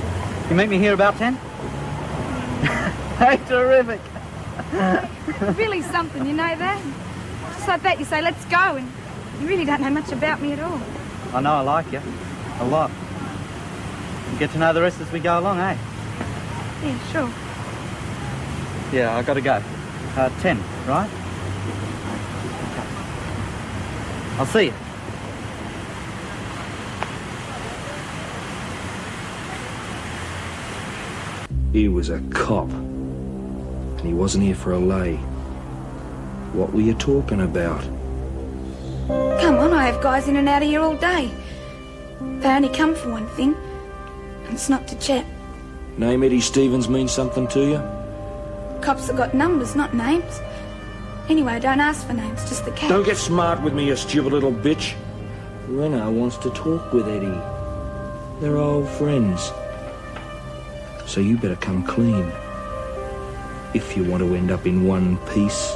You meet me here about 10? Hey, terrific. Really something, you know that? Just like that, you say, let's go, and you really don't know much about me at all. I know I like you. A lot. You get to know the rest as we go along, eh? Yeah, sure. Yeah, I gotta go. 10, right? Okay. I'll see you. He was a cop. And he wasn't here for a lay. What were you talking about? Come on, I have guys in and out of here all day. They only come for one thing, and it's not to chat. Name Eddie Stevens mean something to you? Cops have got numbers, not names. Anyway, I don't ask for names, just the cash. Don't get smart with me, you stupid little bitch. Rena wants to talk with Eddie. They're old friends. So you better come clean. If you want to end up in one piece.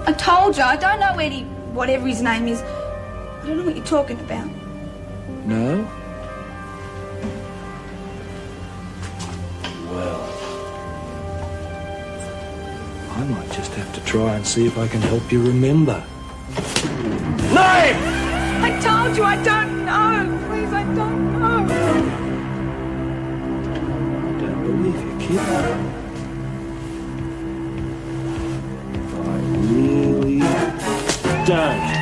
I told you, I don't know Eddie, whatever his name is. I don't know what you're talking about. No? Well, I might just have to try and see if I can help you remember. Name! I told you I don't know. Please, I don't know. I don't believe you, kid. Really don't.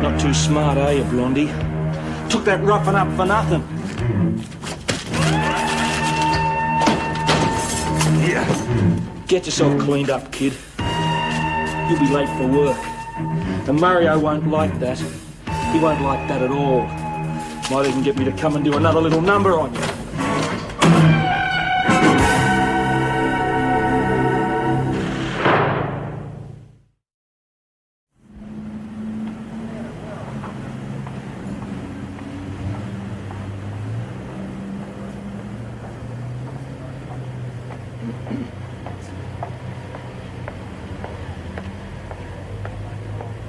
Not too smart, are you, Blondie? Took that roughing up for nothing. Get yourself cleaned up, kid. You'll be late for work. And Mario won't like that. He won't like that at all. Might even get me to come and do another little number on you.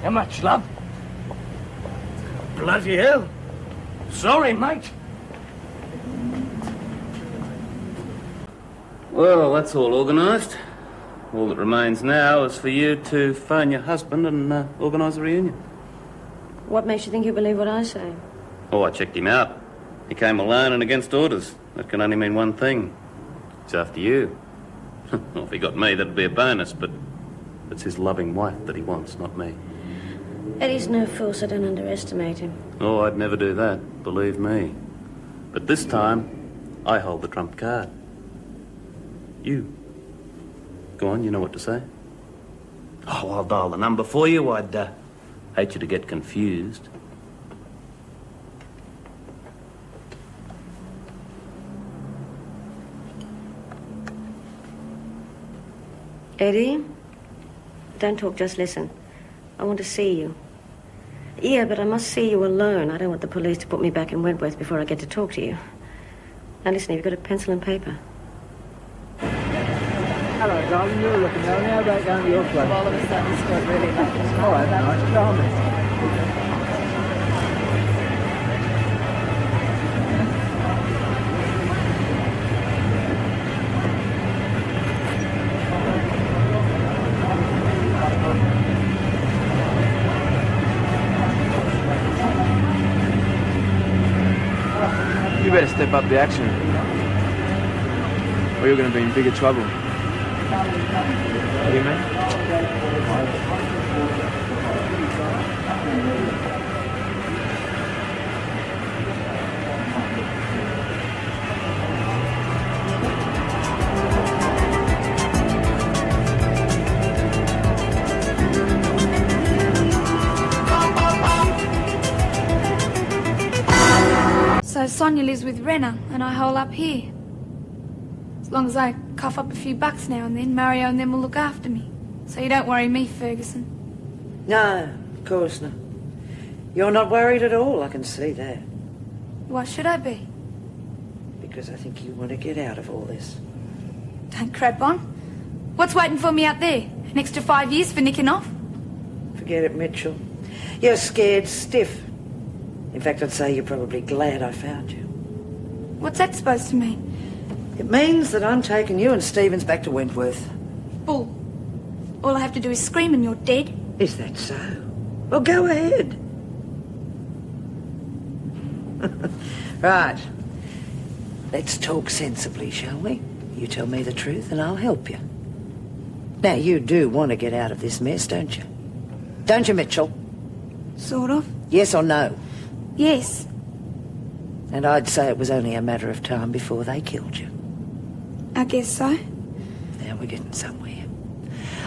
How much, love? Bloody hell. Sorry, mate. Well, that's all organised. All that remains now is for you to phone your husband and organise a reunion. What makes you think he'll believe what I say? Oh, I checked him out. He came alone and against orders. That can only mean one thing. It's after you. Well, if he got me, that'd be a bonus, but it's his loving wife that he wants, not me. Eddie's no fool, so don't underestimate him. Oh, I'd never do that, believe me. But this time, I hold the trump card. You. Go on, you know what to say. Oh, I'll dial the number for you. I'd hate you to get confused. Eddie, don't talk, just listen. I want to see you. Yeah, but I must see you alone. I don't want the police to put me back in Wentworth before I get to talk to you. Now listen, have you got a pencil and paper? Hello, darling. You're looking down. How about down to your place? All of a sudden, it's got really late. All right, nice. Charming. You better step up the action, or you're going to be in bigger trouble. What do you mean? So Sonia lives with Renner and I hole up here. As long as I cough up a few bucks now and then, Mario and them will look after me. So you don't worry me, Ferguson. No, of course not. You're not worried at all, I can see that. Why should I be? Because I think you want to get out of all this. Don't crap on. What's waiting for me out there? An extra 5 years for nicking off? Forget it, Mitchell. You're scared stiff. In fact, I'd say you're probably glad I found you. What's that supposed to mean? It means that I'm taking you and Stevens back to Wentworth. Bull. All I have to do is scream and you're dead. Is that so? Well, go ahead. Right. Let's talk sensibly, shall we? You tell me the truth and I'll help you. Now, you do want to get out of this mess, don't you? Don't you, Mitchell? Sort of. Yes or no? Yes. And I'd say it was only a matter of time before they killed you. I guess so. Now we're getting somewhere.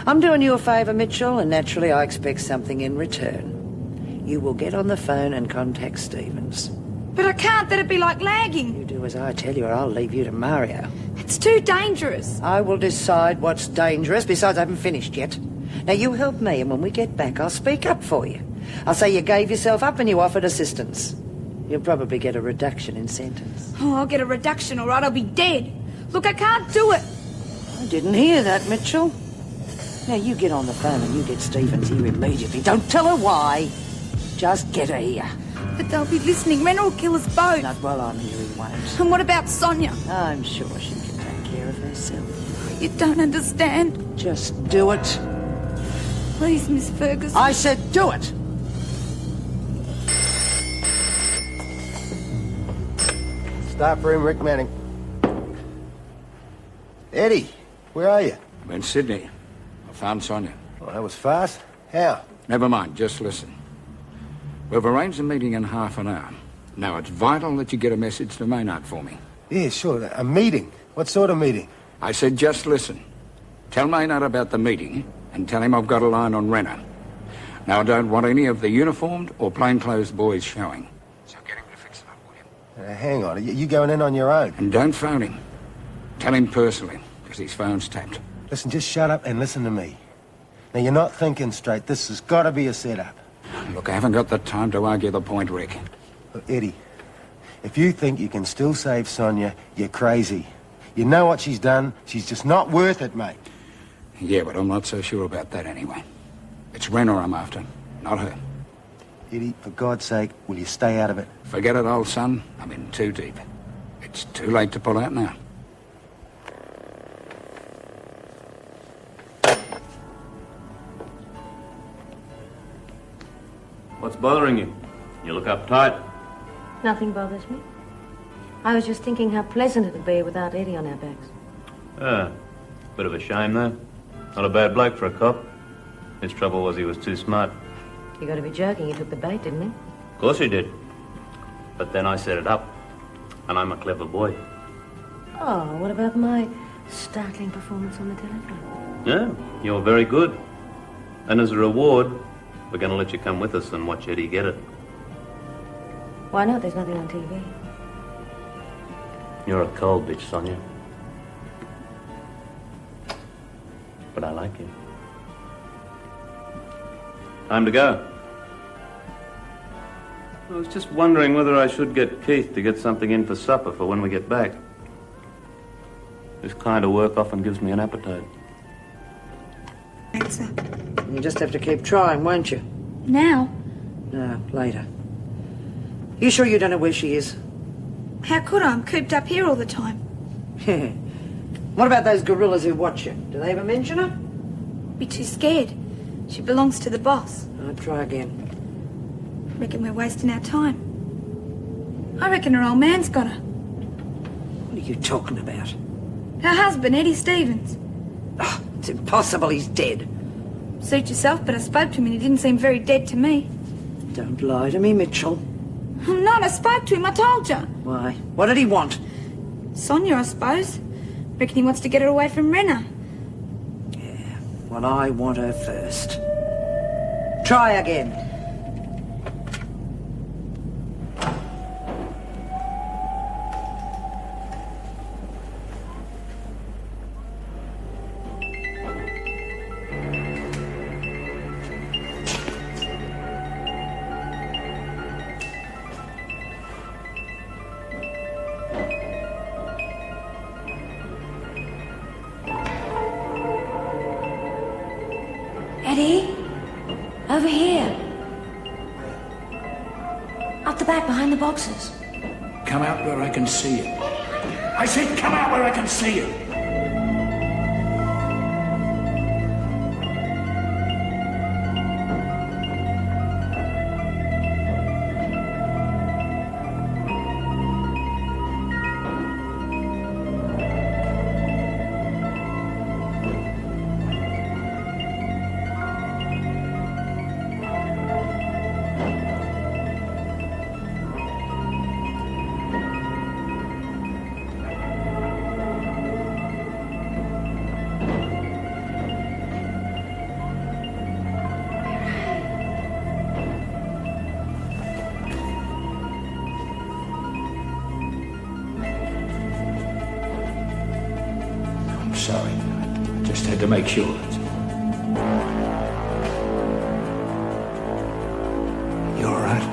I'm doing you a favour, Mitchell, and naturally I expect something in return. You will get on the phone and contact Stevens. But I can't, that'd be like lagging. You do as I tell you or I'll leave you to Mario. It's too dangerous. I will decide what's dangerous. Besides, I haven't finished yet. Now you help me, and when we get back, I'll speak up for you. I'll say you gave yourself up and you offered assistance. You'll probably get a reduction in sentence. Oh, I'll get a reduction, all right? I'll be dead. Look, I can't do it. I didn't hear that, Mitchell. Now you get on the phone and you get Stevens here immediately. Don't tell her why. Just get her here. But they'll be listening. Renner will kill us both. Not while I'm here, he won't. And what about Sonia? I'm sure she can take care of herself. You don't understand. Just do it. Please, Miss Ferguson. I said do it. Start for him, Rick Manning. Eddie, where are you? I'm in Sydney. I found Sonia. Well, that was fast. How? Never mind, just listen. We've arranged a meeting in half an hour. Now, it's vital that you get a message to Maynard for me. Yeah, sure. A meeting. What sort of meeting? I said just listen. Tell Maynard about the meeting and tell him I've got a line on Renner. Now, I don't want any of the uniformed or plainclothes boys showing. So get him to fix it up, will you? Hang on. Are you going in on your own? And don't phone him. Tell him personally, because his phone's tapped. Listen, just shut up and listen to me. Now, you're not thinking straight. This has got to be a setup. Look, I haven't got the time to argue the point, Rick. Look, Eddie, if you think you can still save Sonia, you're crazy. You know what she's done. She's just not worth it, mate. Yeah, but I'm not so sure about that anyway. It's Renner I'm after, not her. Eddie, for God's sake, will you stay out of it? Forget it, old son. I'm in too deep. It's too late to pull out now. What's bothering you? You look uptight. Nothing bothers me. I was just thinking how pleasant it'd be without Eddie on our backs. Ah, bit of a shame, though. Not a bad bloke for a cop. His trouble was he was too smart. You got to be joking. He took the bait, didn't he? Of course he did. But then I set it up. And I'm a clever boy. Oh, what about my startling performance on the telephone? Yeah, you're very good. And as a reward, we're going to let you come with us and watch Eddie get it. Why not? There's nothing on TV. You're a cold bitch, Sonia. But I like you. Time to go. I was just wondering whether I should get Keith to get something in for supper for when we get back. This kind of work often gives me an appetite. Answer. You just have to keep trying, won't you? Now? No, later. You sure you don't know where she is? How could I? I'm cooped up here all the time. What about those gorillas who watch you? Do they ever mention her? Be too scared. She belongs to the boss. I'll try again. Reckon we're wasting our time. I reckon her old man's got her. What are you talking about? Her husband, Eddie Stevens. Oh, it's impossible, he's dead. Suit yourself, but I spoke to him and he didn't seem very dead to me. Don't lie to me, Mitchell. I'm not, I spoke to him, I told you. Why? What did he want? Sonia, I suppose. Reckon he wants to get her away from Renner. Yeah, well, I want her first. Try again. Eddie? Over here. Up the back behind the boxes. Come out where I can see you. I said come out where I can see you. Sorry. I just had to make sure. You all right?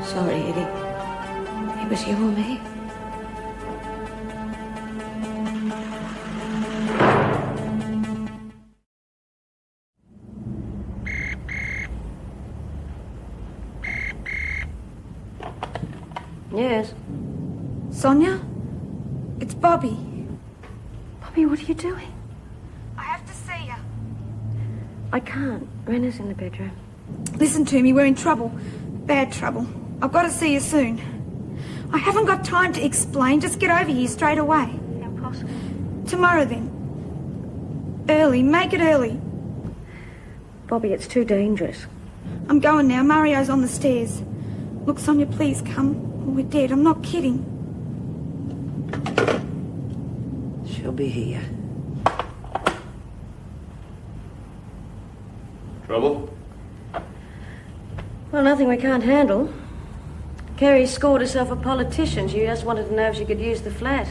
Sorry, Eddie. It was you or me. Yes. Sonia? It's Bobby. Bobby, what are you doing? I have to see you. I can't. Rena's in the bedroom. Listen to me, we're in trouble. Bad trouble. I've got to see you soon. I haven't got time to explain. Just get over here straight away. Impossible. Tomorrow then. Early. Make it early. Bobby, it's too dangerous. I'm going now. Mario's on the stairs. Look, Sonia, please come. We're dead. I'm not kidding. She'll be here. Trouble? Well, nothing we can't handle. Kerry scored herself a politician. She just wanted to know if she could use the flat.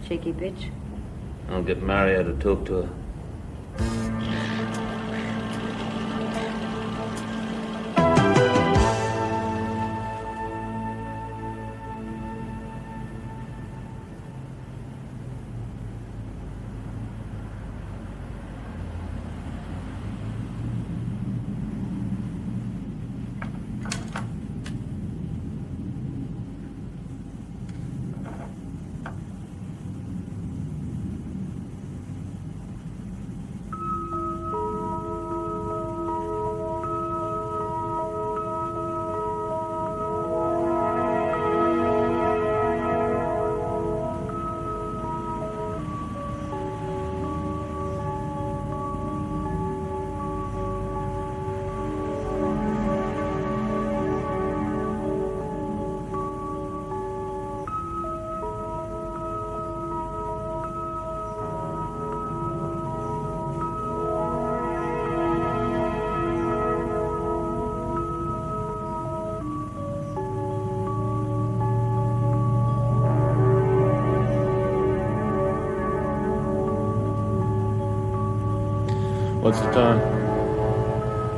Cheeky bitch. I'll get Mario to talk to her. What's the time?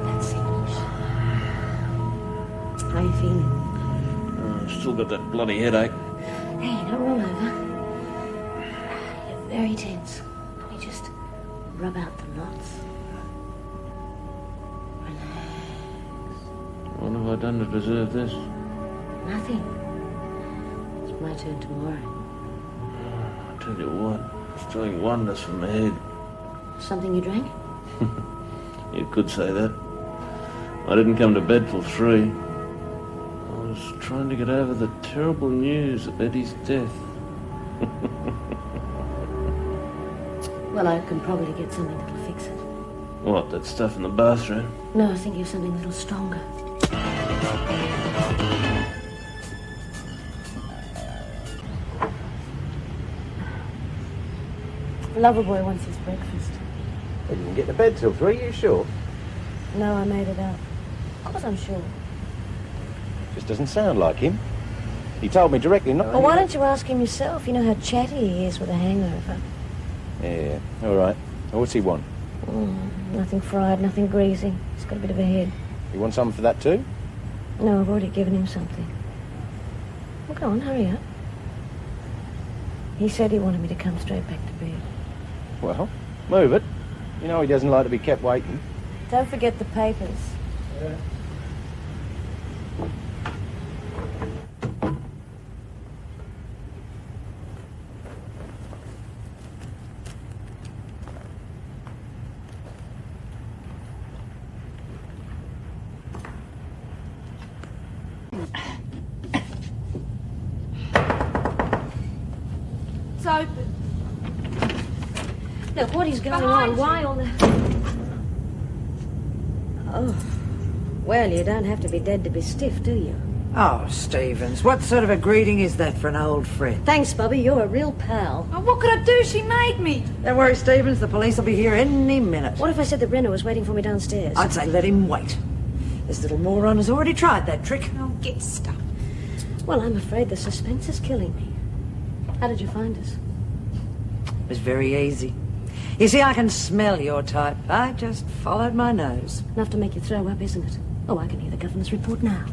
That's English. How are you feeling? Still got that bloody headache. Hey, don't roll over. You're very tense. Let me just rub out the knots. What have I done to deserve this? Nothing. It's my turn tomorrow. I tell you what, it's doing wonders for my head. Something you drank? You could say that. I didn't come to bed till 3. I was trying to get over the terrible news of Eddie's death. Well, I can probably get something that'll fix it. What, that stuff in the bathroom? No, I think of something a little stronger. Loverboy wants his breakfast. Well, you can get to bed till 3, you sure? No, I made it up. Of course I'm sure. Just doesn't sound like him. He told me directly not. Well, why don't you ask him yourself? You know how chatty he is with a hangover. Yeah, all right. Well, what's he want? Nothing fried, nothing greasy. He's got a bit of a head. You want something for that too? No, I've already given him something. Well, go on, hurry up. He said he wanted me to come straight back to bed. Well, move it. You know he doesn't like to be kept waiting. Don't forget the papers. Yeah. It's open. Look, what is going Behind on? Why all the... Oh. Well, you don't have to be dead to be stiff, do you? Oh, Stevens, what sort of a greeting is that for an old friend? Thanks, Bobby. You're a real pal. Oh, what could I do? She made me. Don't worry, Stevens, the police will be here any minute. What if I said that Renner was waiting for me downstairs? I'd say let him wait. This little moron has already tried that trick. Oh, get stuffed. Well, I'm afraid the suspense is killing me. How did you find us? It was very easy. You see, I can smell your type. I just followed my nose. Enough to make you throw up, isn't it? Oh, I can hear the governor's report now.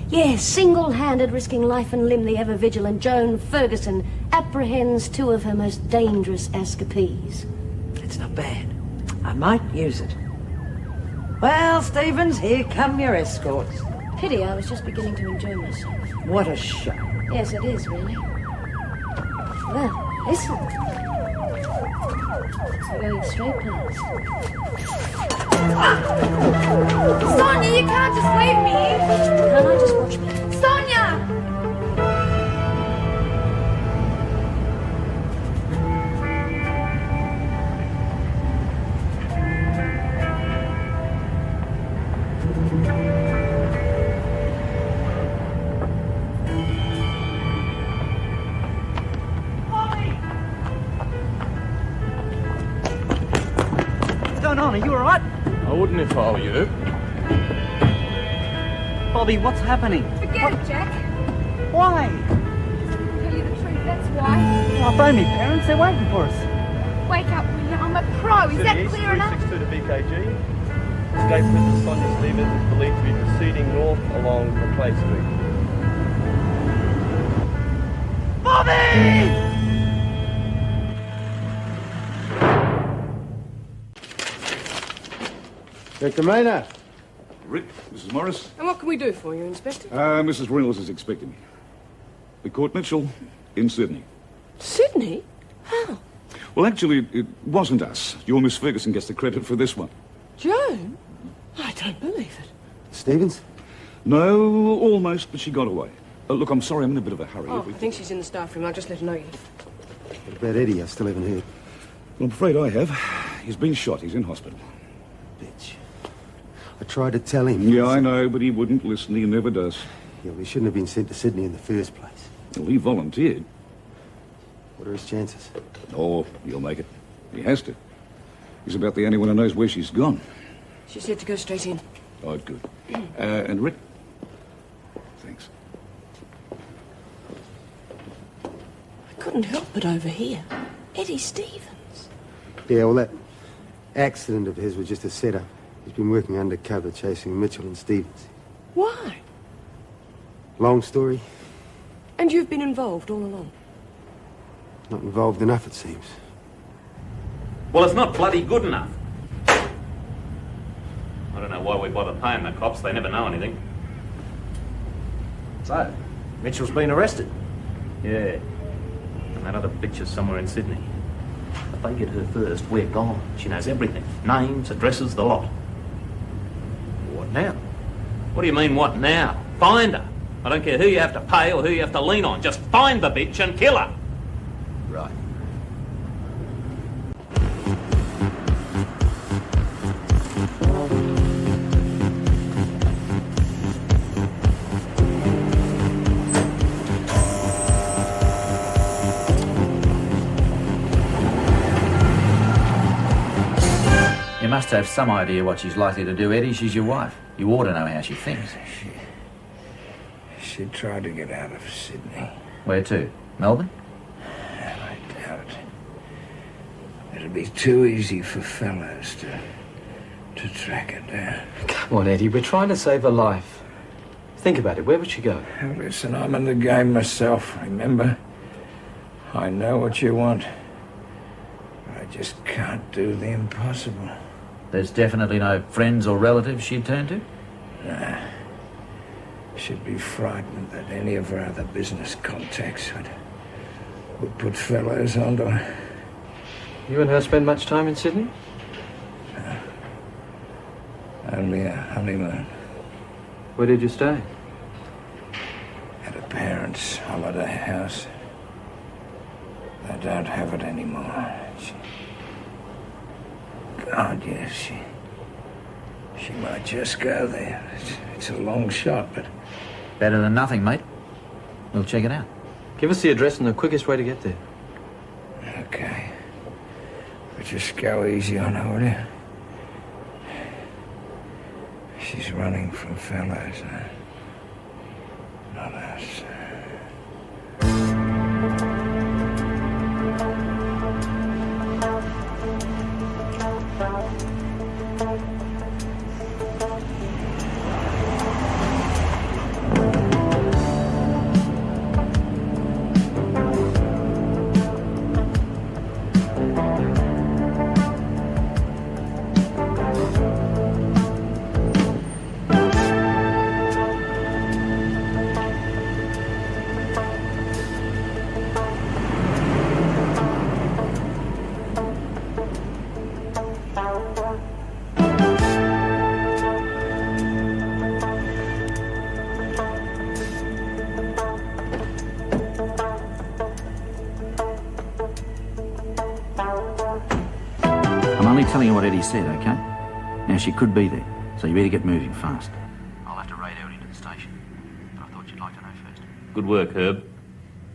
Yes, single-handed, risking life and limb, the ever-vigilant Joan Ferguson apprehends 2 of her most dangerous escapees. It's not bad. I might use it. Well, Stevens, here come your escorts. Pity, I was just beginning to enjoy myself. What a show. Yes, it is, really. Well, listen. We're going straight past. Sonia, you can't just leave me here. Can't I just watch me? Sonia! What's going on? Are you all right? I wouldn't if I were you. Bobby, what's happening? Forget it, Jack. Why? Tell you the truth, that's why. I phoned me parents. They're waiting for us. Wake up, will you? I'm a pro. Is that clear enough? 362 to BKG. Escape Princess Sonia Stevens is believed to be proceeding north along McClay Street. Bobby! Dr. Maynard. Rick, Mrs. Morris. And what can we do for you, Inspector? Mrs. Reynolds is expecting me. We caught Mitchell in Sydney. Sydney? How? Well, actually, it wasn't us. Your Miss Ferguson gets the credit for this one. Joan? I don't believe it. Stevens? No, almost, but she got away. Look, I'm sorry, I'm in a bit of a hurry. Oh, I think she's in the staff room. I'll just let her know you. What about Eddie? I still haven't heard. Well, I'm afraid I have. He's been shot. He's in hospital. Bitch. I tried to tell him. Yeah, I know, but he wouldn't listen. He never does. Yeah, we shouldn't have been sent to Sydney in the first place. Well, he volunteered. What are his chances? Oh, he'll make it. He has to. He's about the only one who knows where she's gone. She said to go straight in. Oh, good. And Rick? Thanks. I couldn't help but overhear. Eddie Stevens. Yeah, well, accident of his was just a setup. He's been working undercover chasing Mitchell and Stevens. Why? Long story. And you've been involved all along? Not involved enough, it seems. Well, it's not bloody good enough. I don't know why we bother paying the cops. They never know anything. So, Mitchell's been arrested? Yeah. And that other bitch is somewhere in Sydney. If they get her first, we're gone. She knows everything. Names, addresses, the lot. What now? What do you mean, what now? Find her. I don't care who you have to pay or who you have to lean on. Just find the bitch and kill her. Right. You must have some idea what she's likely to do, Eddie. She's your wife. You ought to know how she thinks. She tried to get out of Sydney. Where to? Melbourne? I doubt it. It'd be too easy for fellas to track her down. Come on, Eddie, we're trying to save her life. Think about it, where would she go? Now, listen, I'm in the game myself, remember? I know what you want. I just can't do the impossible. There's definitely no friends or relatives she'd turn to? Nah. She'd be frightened that any of her other business contacts would put fellows onto her. You and her spend much time in Sydney? No. Only a honeymoon. Where did you stay? At a parents' holiday house. They don't have it anymore. God, yes, she might just go there. It's a long shot, but... Better than nothing, mate. We'll check it out. Give us the address and the quickest way to get there. Okay. But just go easy on her, will you? She's running from fellows, huh? Not us. I'm only telling you what Eddie said, okay? Now, she could be there, so you better get moving fast. I'll have to raid out into the station, but I thought you'd like to know first. Good work, Herb.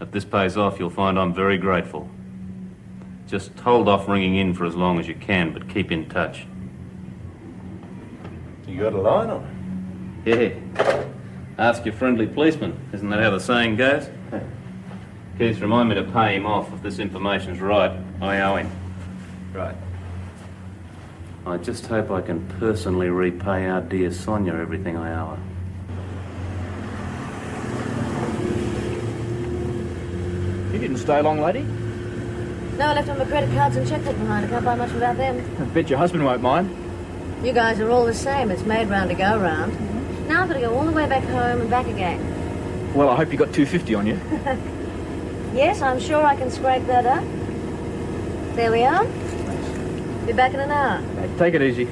If this pays off, you'll find I'm very grateful. Just hold off ringing in for as long as you can, but keep in touch. You got a line on Yeah. Ask your friendly policeman. Isn't that how the saying goes? Keith, remind me to pay him off if this information's right. I owe him. Right. I just hope I can personally repay our dear Sonia everything I owe her. You didn't stay long, lady? No, I left all my credit cards and checkbook behind. I can't buy much without them. I bet your husband won't mind. You guys are all the same. It's made round to go round. Now I've got to go all the way back home and back again. Well, I hope you got 250 on you. Yes, I'm sure I can scrape that up. There we are. Be back in an hour. Take it easy.